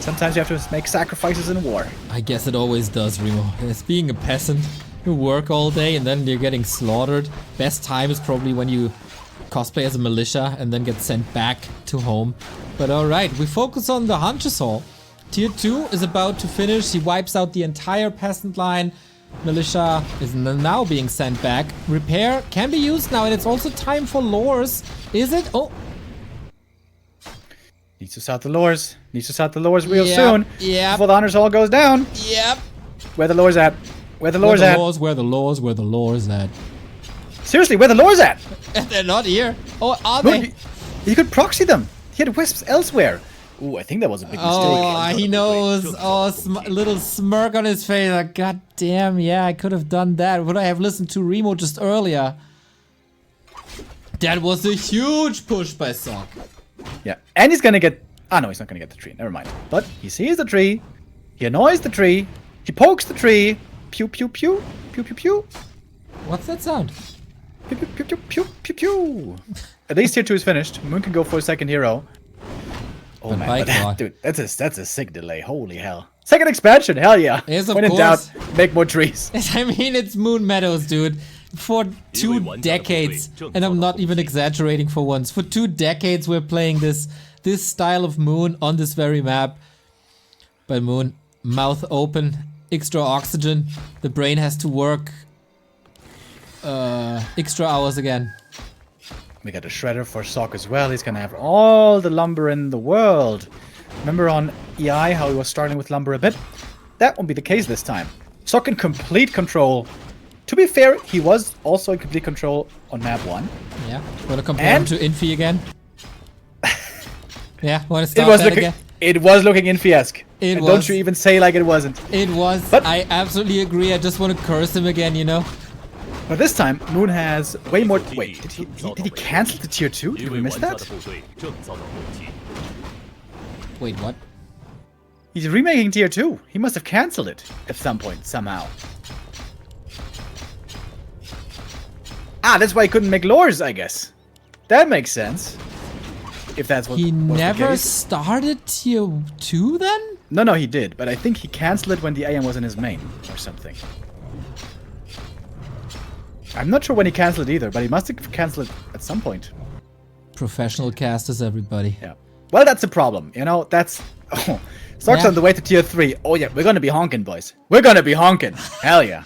sometimes you have to make sacrifices in war. I guess it always does, Remo. As being a peasant, you work all day and then you're getting slaughtered. Best time is probably when you cosplay as a militia and then get sent back to home. But alright, we focus on the Hunter's Hall. Tier 2 is about to finish. He wipes out the entire peasant line. Militia is now being sent back. Repair can be used now, and it's also time for lures. Is it? Oh. Needs to start the lures. Needs to start the lures real soon. Yeah. Before the Hunter's Hall goes down. Yep. Where the lures at? Where the lures at? Where the lures at? Seriously, where the lures at? They're not here. Oh, are they? You could proxy them. He had wisps elsewhere. Ooh, I think that was a big mistake. Oh, he knows. Oh, little smirk on his face. Like, God damn, yeah, I could have done that. Would I have listened to Remo just earlier? That was a huge push by Sock. Yeah, and he's gonna get... Ah, no, he's not gonna get the tree. Never mind. But he sees the tree. He annoys the tree. He pokes the tree. Pew, pew, pew. Pew, pew, pew. What's that sound? Pew, pew, pew, pew, pew, pew, pew. At least tier 2 is finished. Moon can go for a second hero. Oh But man, by but that, God. dude, that's a sick delay. Holy hell. Second expansion, hell yeah. Yes, of when in course. doubt, make more trees. I mean, it's Moon Meadows, dude. For 2 decades, and I'm not even exaggerating for once. For 2 decades, we're playing this style of Moon on this very map. But Moon, mouth open, extra oxygen. The brain has to work extra hours again. We got a shredder for Sock as well. He's gonna have all the lumber in the world. Remember on EI how he was starting with lumber a bit? That won't be the case this time. Sock in complete control. To be fair, he was also in complete control on map 1. Yeah, wanna compare him to Infi again? Yeah, wanna start that again? It was looking Infi-esque. It was. Don't you even say like it wasn't. It was. But I absolutely agree. I just want to curse him again, you know? But this time, Moon has way more... Wait, did he cancel the tier 2? Did we miss that? Wait, what? He's remaking tier 2. He must have cancelled it at some point, somehow. Ah, that's why he couldn't make lures, I guess. That makes sense. If that's what He was never the case. started tier 2 then? No, he did. But I think he cancelled it when the AM was in his main or something. I'm not sure when he cancelled it either, but he must have cancelled it at some point. Professional casters, everybody. Yeah. Well, that's a problem. You know, that's... Oh, Sock's on the way to tier 3. Oh, yeah, we're gonna be honking, boys. We're gonna be honking. Hell yeah.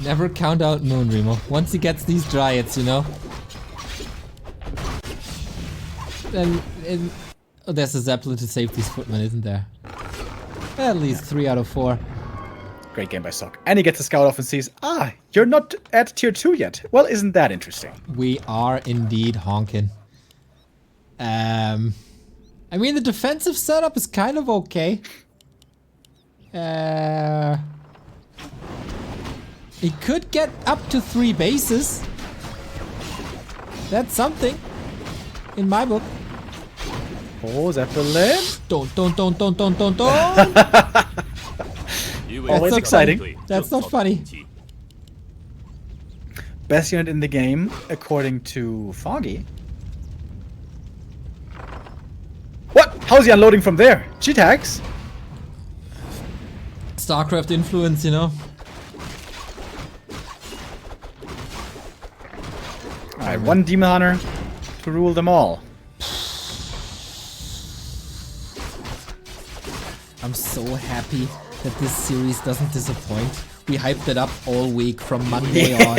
Never count out Moon, Remo. Once he gets these dryads, you know? Then... Oh, there's a Zeppelin to save these footmen, isn't there? At least 3 out of 4. Great game by Sock. And he gets a scout off and sees, ah, you're not at tier 2 yet. Well, isn't that interesting? We are indeed honking. I mean, the defensive setup is kind of okay. He could get up to 3 bases. That's something. In my book. Oh, Zeppelin. Don't. Always not exciting. funny. That's not funny. Best unit in the game, according to Foggy. What? How's he unloading from there? G-tags? StarCraft influence, you know? Alright, 1 Demon Hunter to rule them all. I'm so happy that this series doesn't disappoint. We hyped it up all week from Monday on.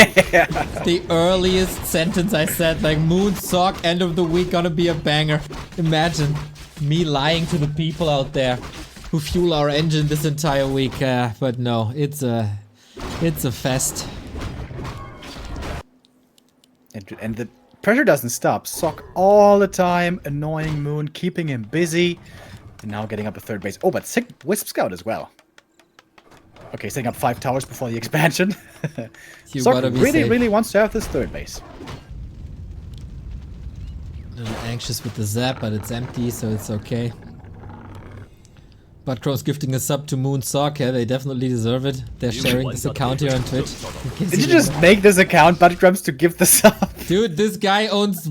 The earliest sentence I said, like, Moon Sock, end of the week, gonna be a banger. Imagine me lying to the people out there who fuel our engine this entire week. But no, it's a fest. And the pressure doesn't stop. Sock all the time, annoying Moon, keeping him busy. And now getting up a 3rd base. Oh, but sick Wisp Scout as well. Okay, setting up 5 towers before the expansion. Sock really wants to have this 3rd base. A little anxious with the zap, but it's empty, so it's okay. Butcrow's gifting a sub to Moon Sock. Yeah, they definitely deserve it. They're sharing this account here on Twitch. Did you just make this account, Butcrums, to give the sub? Dude, this guy owns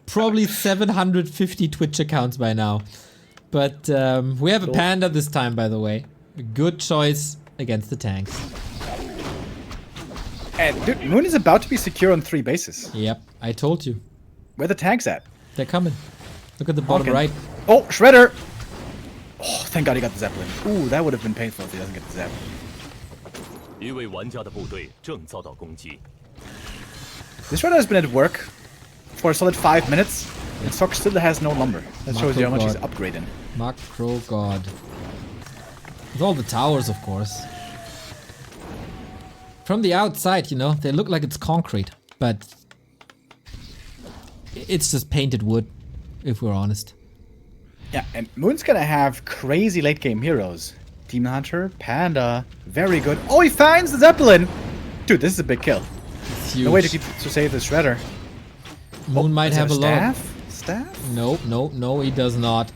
probably 750 Twitch accounts by now. But we have a panda this time, by the way. A good choice against the tanks. And dude, Moon is about to be secure on 3 bases. Yep, I told you. Where are the tanks at? They're coming. Look at the bottom right. Oh, Shredder! Oh, thank God he got the Zeppelin. Ooh, that would have been painful if he doesn't get the Zeppelin. This Shredder has been at work for a solid 5 minutes, and Sock still has no lumber. That shows you how much he's upgrading. Macro God. With all the towers, of course. From the outside, you know, they look like it's concrete, but it's just painted wood. if we're honest. Yeah, and Moon's gonna have crazy late game heroes. Demon Hunter, Panda, very good. Oh, he finds the Zeppelin! Dude, this is a big kill. It's huge. No way to save the Shredder. Moon might have a lot. Staff? No, he does not.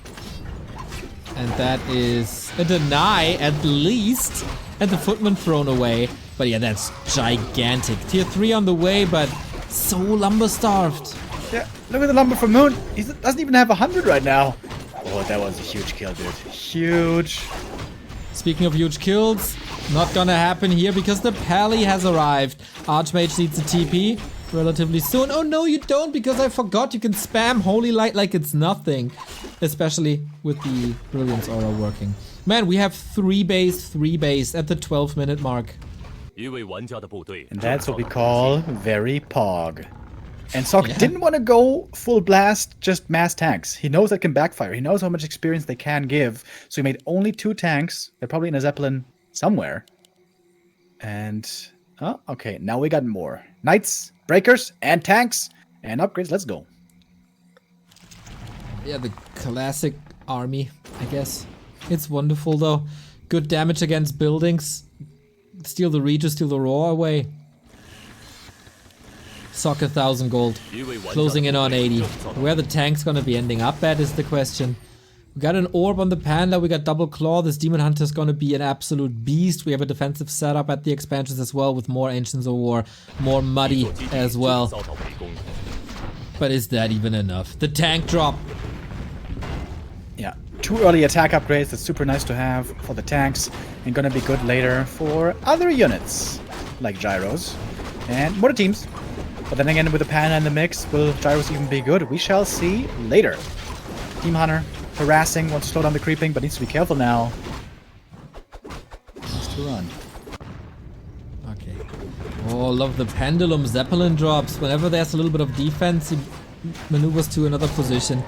And that is a deny, at least. And the Footman thrown away. But yeah, that's gigantic. Tier 3 on the way, but so lumber-starved. Yeah, look at the lumber from Moon. He doesn't even have 100 right now. Oh, that was a huge kill, dude. Huge. Speaking of huge kills, not gonna happen here because the Pally has arrived. Archmage needs a TP relatively soon. Oh no, you don't, because I forgot you can spam Holy Light like it's nothing. Especially with the Brilliance Aura working. Man, we have 3 base at the 12-minute mark. And that's what we call very pog. And Sok didn't want to go full blast, just mass tanks. He knows that can backfire. He knows how much experience they can give. So he made only 2 tanks. They're probably in a Zeppelin somewhere. And, oh, okay, now we got more. Knights, breakers, and tanks, and upgrades. Let's go. Yeah, the classic army, I guess. It's wonderful, though. Good damage against buildings. Steal the Regis, steal the Roar away. Sock 1,000 gold. Closing in on 80. Where the tank's gonna be ending up at is the question. We got an orb on the Panda, we got double claw. This Demon Hunter's gonna be an absolute beast. We have a defensive setup at the expansions as well, with more Ancients of War, more Muddy as well. But is that even enough? The tank drop. Yeah, 2 early attack upgrades. That's super nice to have for the tanks, and gonna be good later for other units, like Gyros and mortar teams. But then again, with the Panda in the mix, will Gyros even be good? We shall see later. Team Hunter, harassing, wants to slow down the creeping, but needs to be careful now. Needs to run. Okay. Oh, love the Pendulum Zeppelin drops. Whenever there's a little bit of defense, he maneuvers to another position.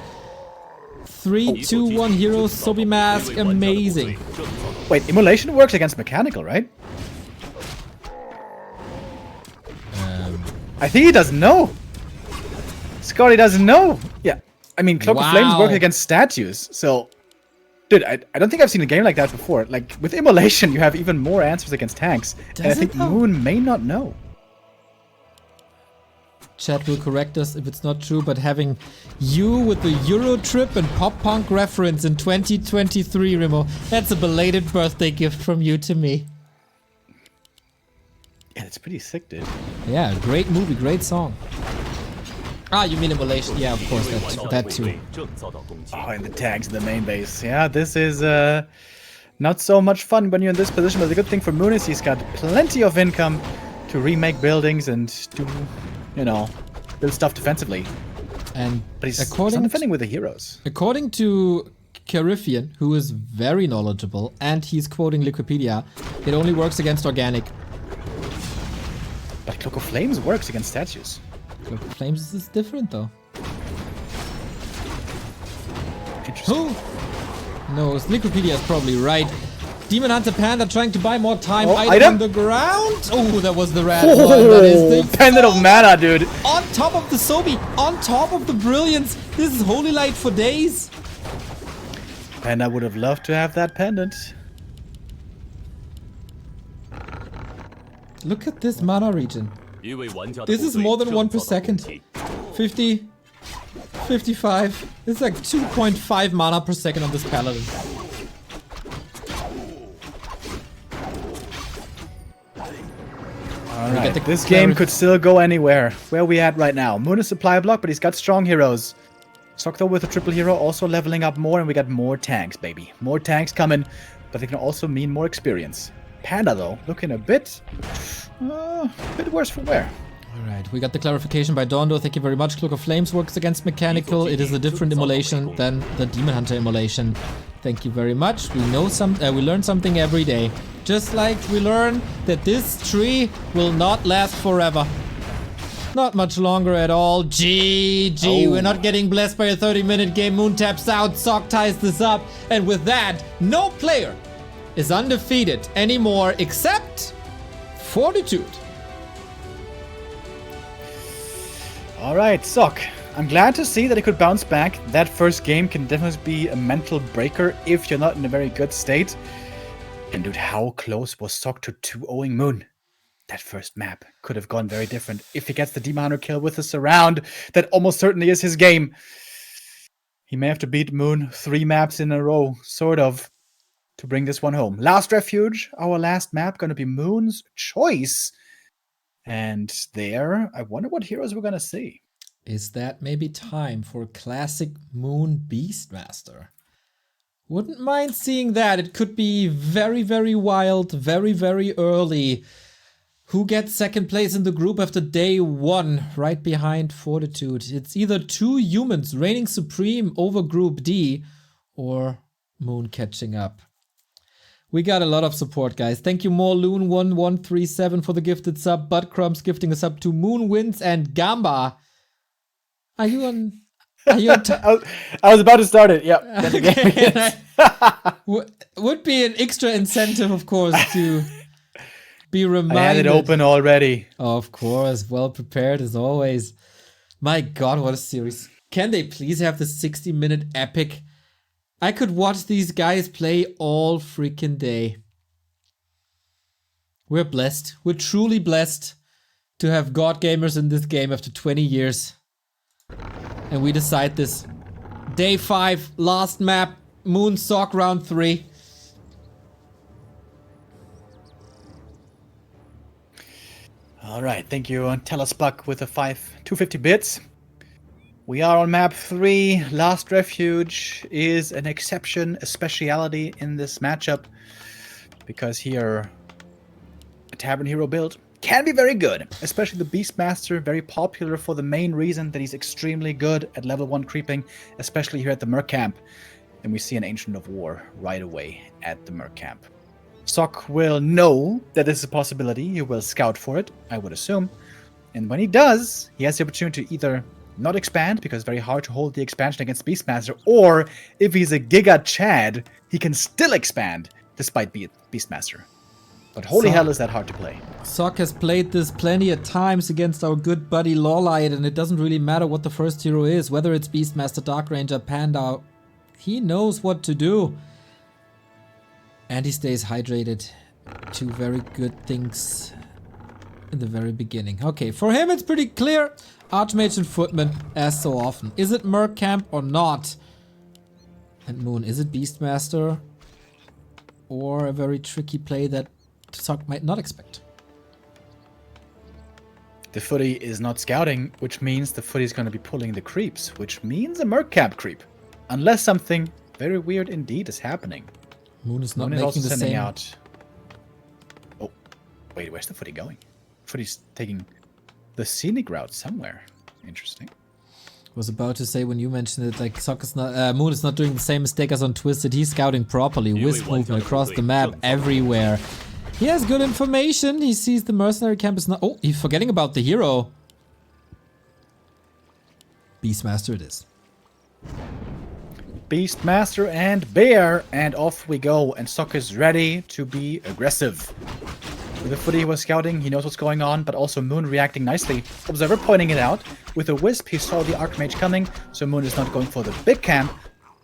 3, 2, 1 heroes, Sobi Mask, amazing. Wait, Immolation works against Mechanical, right? I think he doesn't know. Scotty doesn't know. Yeah. I mean, Cloak of Flames work against statues. So, dude, I don't think I've seen a game like that before. Like, with Immolation, you have even more answers against tanks. And I think Moon may not know. Chat will correct us if it's not true, but having you with the Euro trip and pop punk reference in 2023, Remo, that's a belated birthday gift from you to me. Yeah, it's pretty sick, dude. Yeah, great movie, great song. Ah, you mean Immolation? Yeah, of course, that too. Oh, and the tags in the main base. Yeah, this is not so much fun when you're in this position, but the good thing for Moon is he's got plenty of income to remake buildings and do, you know, build stuff defensively. But he's not defending with the heroes. According to Carifian, who is very knowledgeable, and he's quoting Wikipedia, it only works against organic. But Cloak of Flames works against statues. Cloak of Flames is different, though. Interesting. Who knows? Wikipedia is probably right. Demon Hunter Panda trying to buy more time. Item on the ground. Oh, that was the red one. That is the Pendant of Mana, dude. On top of the Sobi, on top of the Brilliance. This is Holy Light for days. And I would have loved to have that pendant. Look at this mana regen. This is more than 1 per second. 50, 55. This is like 2.5 mana per second on this paladin. Alright, this game could still go anywhere. Where are we at right now? Moon is supply block, but he's got strong heroes. Sokto with a triple hero also leveling up more, and we got more tanks, baby. More tanks coming, but they can also mean more experience. Panda, though, looking a bit worse for wear. Alright, we got the clarification by Dondo. Thank you very much. Cloak of Flames works against Mechanical. It is a different immolation than the Demon Hunter immolation. Thank you very much. We know we learn something every day. Just like we learn that this tree will not last forever. Not much longer at all. GG. We're not getting blessed by a 30-minute game. Moon taps out. Sok ties this up. And with that, no player is undefeated anymore except Fortitude. Alright, Sok. I'm glad to see that he could bounce back. That first game can definitely be a mental breaker if you're not in a very good state. And dude, how close was Sok to 2-0ing Moon? That first map could have gone very different. If he gets the Demon Hunter kill with a surround, that almost certainly is his game. He may have to beat Moon 3 maps in a row, sort of, to bring this one home. Last Refuge, our last map, going to be Moon's choice. And there, I wonder what heroes we're going to see. Is that maybe time for a classic Moon Beastmaster? Wouldn't mind seeing that. It could be very, very wild, very, very early. Who gets second place in the group after day 1, right behind Fortitude? It's either 2 humans reigning supreme over Group D, or Moon catching up. We got a lot of support, guys. Thank you, Morloon1137 for the gifted sub. Budcrumbs gifting a sub to Moon Wins and Gamba. Are you on? I was about to start it. Yep. Okay. Would be an extra incentive, of course, to be reminded. I had it open already. Of course, well prepared as always. My God, what a series! Can they please have the 60-minute epic? I could watch these guys play all freaking day. We're blessed. We're truly blessed to have God gamers in this game after 20 years. And we decide this. Day 5, last map, Moon Sok round 3. All right, thank you, Telespuck with the 250 bits. We are on map 3. Last Refuge is an exception, a speciality in this matchup, because here a Tavern Hero build can be very good, especially the Beastmaster, very popular for the main reason that he's extremely good at level 1 creeping, especially here at the Merc Camp. And we see an Ancient of War right away at the Merc Camp. Sok will know that this is a possibility. He will scout for it, I would assume. And when he does, he has the opportunity to either not expand, because it's very hard to hold the expansion against Beastmaster, or if he's a Giga Chad, he can still expand despite Beastmaster. But holy hell is that hard to play. Sok has played this plenty of times against our good buddy Lawlight, and it doesn't really matter what the first hero is, whether it's Beastmaster, Dark Ranger, Panda. He knows what to do. And he stays hydrated. 2 very good things in the very beginning. Okay, for him it's pretty clear. Archmage and Footman, as so often. Is it Merc Camp or not? And Moon, is it Beastmaster? Or a very tricky play that Sok might not expect? The footy is not scouting, which means the footy is going to be pulling the creeps, which means a Merc Camp creep. Unless something very weird indeed is happening. Moon is not Moon is making also the sending same. out. Oh, wait, where's the footy going? Footy's taking the scenic route somewhere. Interesting. Was about to say when you mentioned it, like Sok is not, Moon is not doing the same mistake as on Twisted. He's scouting properly, wisp movement across the map, everywhere. He has good information. He sees the mercenary camp is not. Oh, he's forgetting about the hero. Beastmaster it is. Beastmaster and Bear, and off we go. And Sok is ready to be aggressive. With the footy he was scouting, he knows what's going on, but also Moon reacting nicely. Observer pointing it out. With the Wisp, he saw the Archmage coming, so Moon is not going for the big camp,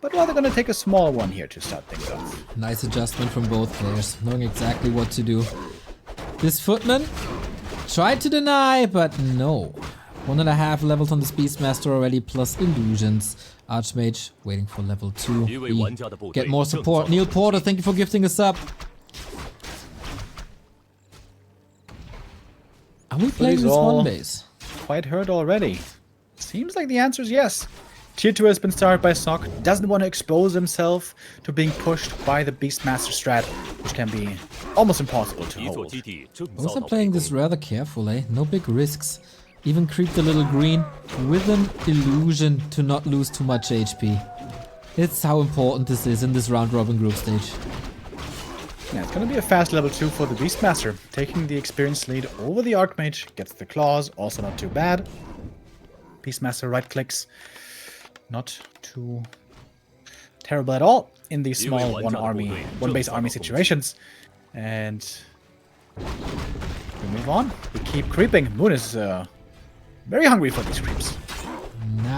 but rather going to take a small one here to start things off. Nice adjustment from both players, knowing exactly what to do. This Footman tried to deny, but no. 1.5 levels on this Beastmaster already, plus illusions. Archmage waiting for level 2. Get more support. Neil Porter, thank you for gifting us up. Are we playing this one base? Quite hurt already. Seems like the answer is yes. Tier 2 has been started by Sok. Doesn't want to expose himself to being pushed by the Beastmaster strat, which can be almost impossible to hold. Also playing this rather carefully, no big risks. Even creeped a little green with an illusion to not lose too much HP. It's how important this is in this round robin group stage. Yeah, it's going to be a fast level 2 for the Beastmaster. Taking the experience lead over the Archmage, gets the claws, also not too bad. Beastmaster right clicks. Not too terrible at all in these small one base army situations. And we move on. We keep creeping. Moon is very hungry for these creeps.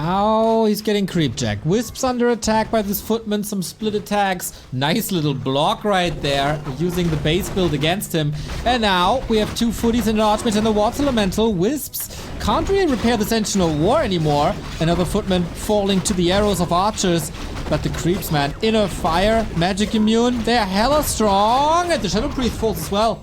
Now he's getting creep jacked. Wisps under attack by this footman, some split attacks. Nice little block right there, using the base build against him. And now we have 2 footies and an archmage and the water elemental. Wisps can't really repair the Sentinel War anymore. Another footman falling to the arrows of archers. But the creeps, man, inner fire, magic immune, they're hella strong. And the Shadow Priest falls as well.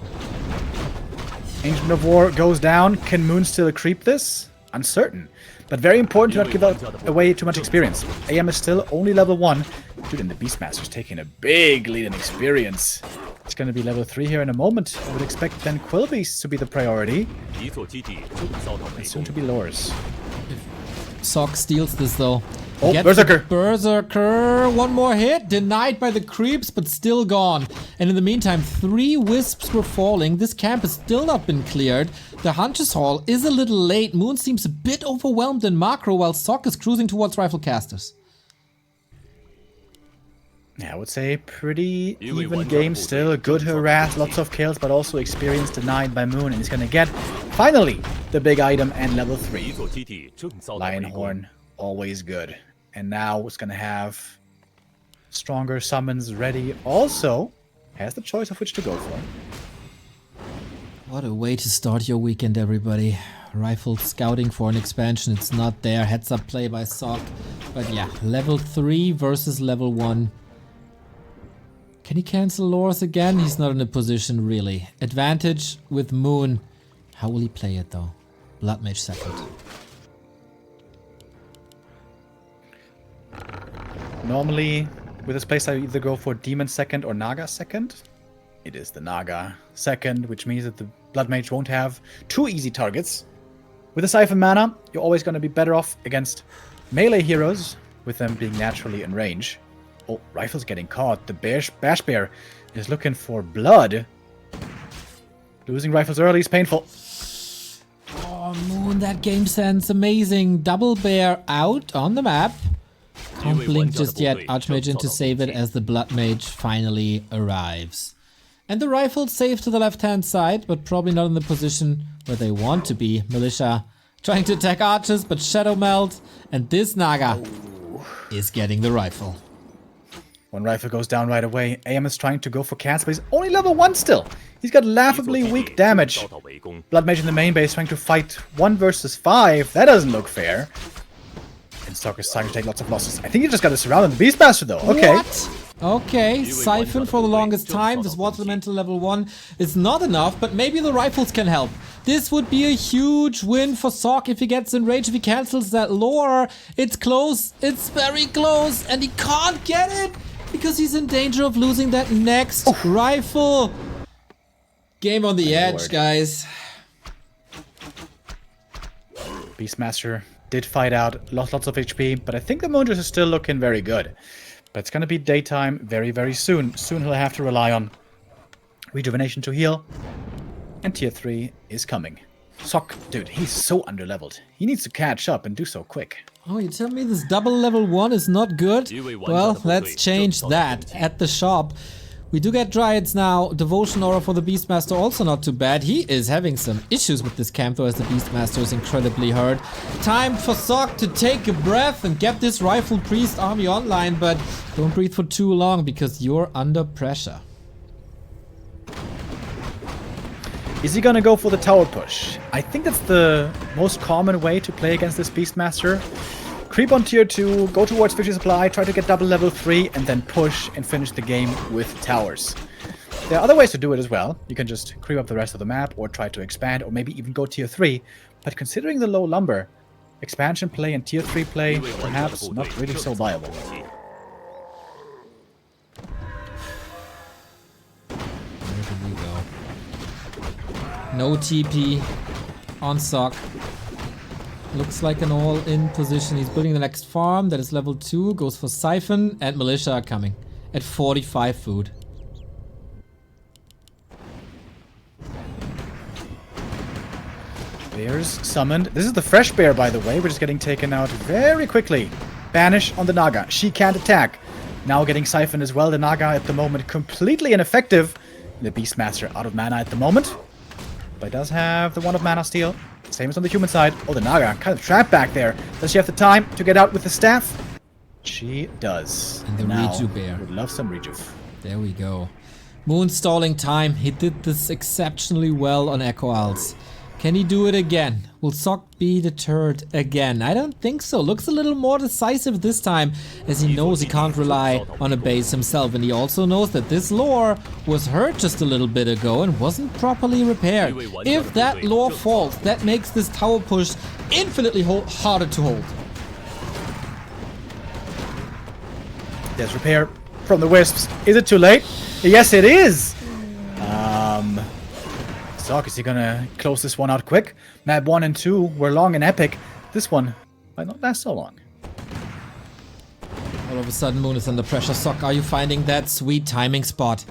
Ancient of War goes down. Can Moon still creep this? Uncertain. But very important to not give away too much experience. AM is still only level 1. Dude, and the Beastmaster's taking a big lead in experience. It's going to be level 3 here in a moment. I would expect then Quillbeasts to be the priority. And soon to be Lores. Sock steals this though. Oh, Gets Berserker! Berserker! One more hit, denied by the creeps, but still gone. And in the meantime, 3 wisps were falling. This camp has still not been cleared. The Hunter's Hall is a little late. Moon seems a bit overwhelmed in macro, while Sock is cruising towards rifle casters. Yeah, I would say pretty even game still. Good harass, lots of kills, but also experience denied by Moon. And he's gonna get, finally, the big item and level 3. Lionhorn, always good. And now it's gonna have stronger summons ready. Also, has the choice of which to go for. What a way to start your weekend, everybody. Rifle scouting for an expansion, it's not there. Heads up play by Sock. But yeah, level 3 versus level 1. Can he cancel Lores again? He's not in a position, really. Advantage with Moon. How will he play it, though? Blood Mage second. Normally, with this place, I either go for Demon second or Naga second. It is the Naga second, which means that the Blood Mage won't have 2 easy targets. With the Siphon Mana, you're always going to be better off against melee heroes, with them being naturally in range. Oh, Rifle's getting caught. The Bash Bear is looking for blood. Losing Rifles early is painful. Oh, Moon, that game sense, amazing. Double Bear out on the map. Can't blink just yet. Archmage in to save it as the Blood Mage finally arrives. And the Rifle's safe to the left-hand side, but probably not in the position where they want to be. Militia trying to attack archers, but Shadow Melt. And this Naga is getting the Rifle. One Rifle goes down right away. AM is trying to go for cats, but he's only level 1 still. He's got laughably weak damage. Blood Mage in the main base trying to fight 1 versus 5. That doesn't look fair. And Stalker's starting to take lots of losses. I think he just got to surround the Beastmaster though. Okay. What? Okay, Siphon for the longest time. This Water Elemental level 1 is not enough, but maybe the Rifles can help. This would be a huge win for Sock if he gets enraged, if he cancels that lore. It's close, it's very close, and he can't get it because he's in danger of losing that next rifle. Game on the edge, guys. Beastmaster did fight out, lost lots of HP, but I think the Moondress is still looking very good. But it's going to be daytime very, very soon. Soon he'll have to rely on Rejuvenation to heal. And tier 3 is coming. Sock, dude, he's so underleveled. He needs to catch up and do so quick. Oh, you tell me this double level 1 is not good? Well, let's change that at the shop. We do get Dryads now. Devotion Aura for the Beastmaster also not too bad. He is having some issues with this camp though, as the Beastmaster is incredibly hurt. Time for Sock to take a breath and get this Rifle Priest army online, but don't breathe for too long because you're under pressure. Is he gonna go for the tower push? I think that's the most common way to play against this Beastmaster. Creep on tier 2, go towards Fishy Supply, try to get double level 3, and then push and finish the game with towers. There are other ways to do it as well. You can just creep up the rest of the map, or try to expand, or maybe even go tier 3. But considering the low lumber, expansion play and tier 3 play, perhaps not really so viable. Where do we go? No TP on Sock. Looks like an all-in position. He's building the next farm. That is level 2. Goes for Siphon. And Militia are coming. At 45 food. Bears summoned. This is the fresh bear, by the way. We're just getting taken out very quickly. Banish on the Naga. She can't attack. Now getting Siphon as well. The Naga at the moment completely ineffective. The Beastmaster out of mana at the moment. but it does have the Wand of Mana Steel. Same as on the human side. Oh, the Naga kind of trapped back there. Does she have the time to get out with the staff? She does. And the now, Reju Bear. Would love some Rejuve. There we go. Moon stalling time. He did this exceptionally well on Echo Owls. Can he do it again? Will Sok be deterred again? I don't think so. Looks a little more decisive this time, as he knows he can't rely on a base himself. And he also knows that this lore was hurt just a little bit ago and wasn't properly repaired. If that lore falls, that makes this tower push infinitely harder to hold. There's repair from the Wisps. Is it too late? Yes, it is! Sok, is he gonna close this one out quick? Map 1 and 2 were long and epic. This one might not last so long. All of a sudden, Moon is under pressure. Sok, are you finding that sweet timing spot?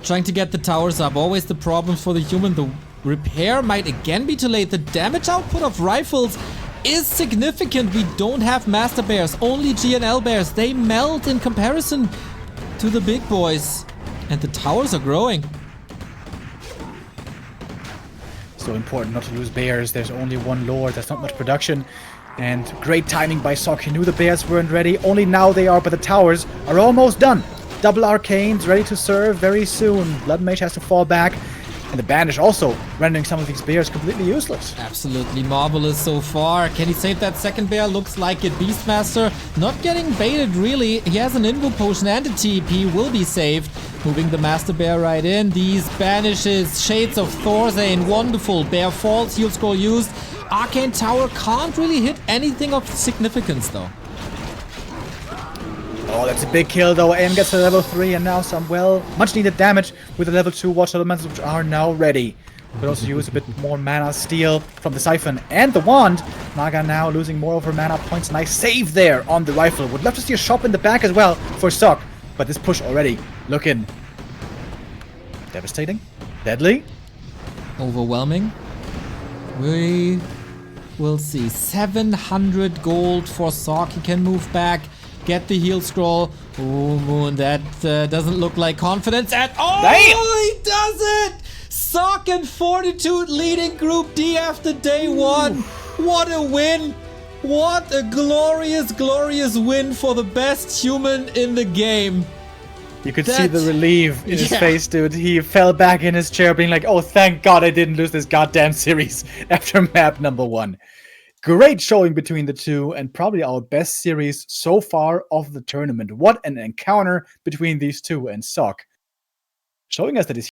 Trying to get the towers up. Always the problem for the human. The repair might again be too late. The damage output of rifles is significant. We don't have Master Bears, only GNL Bears. They melt in comparison to the big boys. And the towers are growing. So important not to lose bears. There's only one lord. There's not much production. And great timing by Sok. He knew the bears weren't ready. Only now they are, but the towers are almost done. Double arcanes ready to serve very soon. Blood Mage has to fall back. And the Banish also rendering some of these bears completely useless. Absolutely marvelous so far. Can he save that second bear? Looks like it. Beastmaster not getting baited really. He has an Invo Potion and a TP. Will be saved. Moving the Master Bear right in. These Banishes. Shades of Thorzane. Wonderful. Bear falls. Heal Scroll used. Arcane Tower can't really hit anything of significance though. Oh, that's a big kill though. AM gets to level 3 and now some, well, much needed damage with the level 2 Watch Elements, which are now ready. Could also use a bit more mana steal from the Siphon and the Wand. Naga now losing more of her mana points. Nice save there on the rifle. Would love to see a shop in the back as well for Sok. But this push already looking devastating, deadly. Overwhelming. We will see. 700 gold for Sok. He can move back. Get the heal scroll. Oh, Moon, that doesn't look like confidence at all. Damn. He does it! Sok and Fortitude leading Group D after day 1. What a win! What a glorious, glorious win for the best human in the game. You could see the relief in his face, dude. He fell back in his chair being like, oh, thank God I didn't lose this goddamn series after map number 1. Great showing between the two, and probably our best series so far of the tournament. What an encounter between these two and Sok. Showing us that his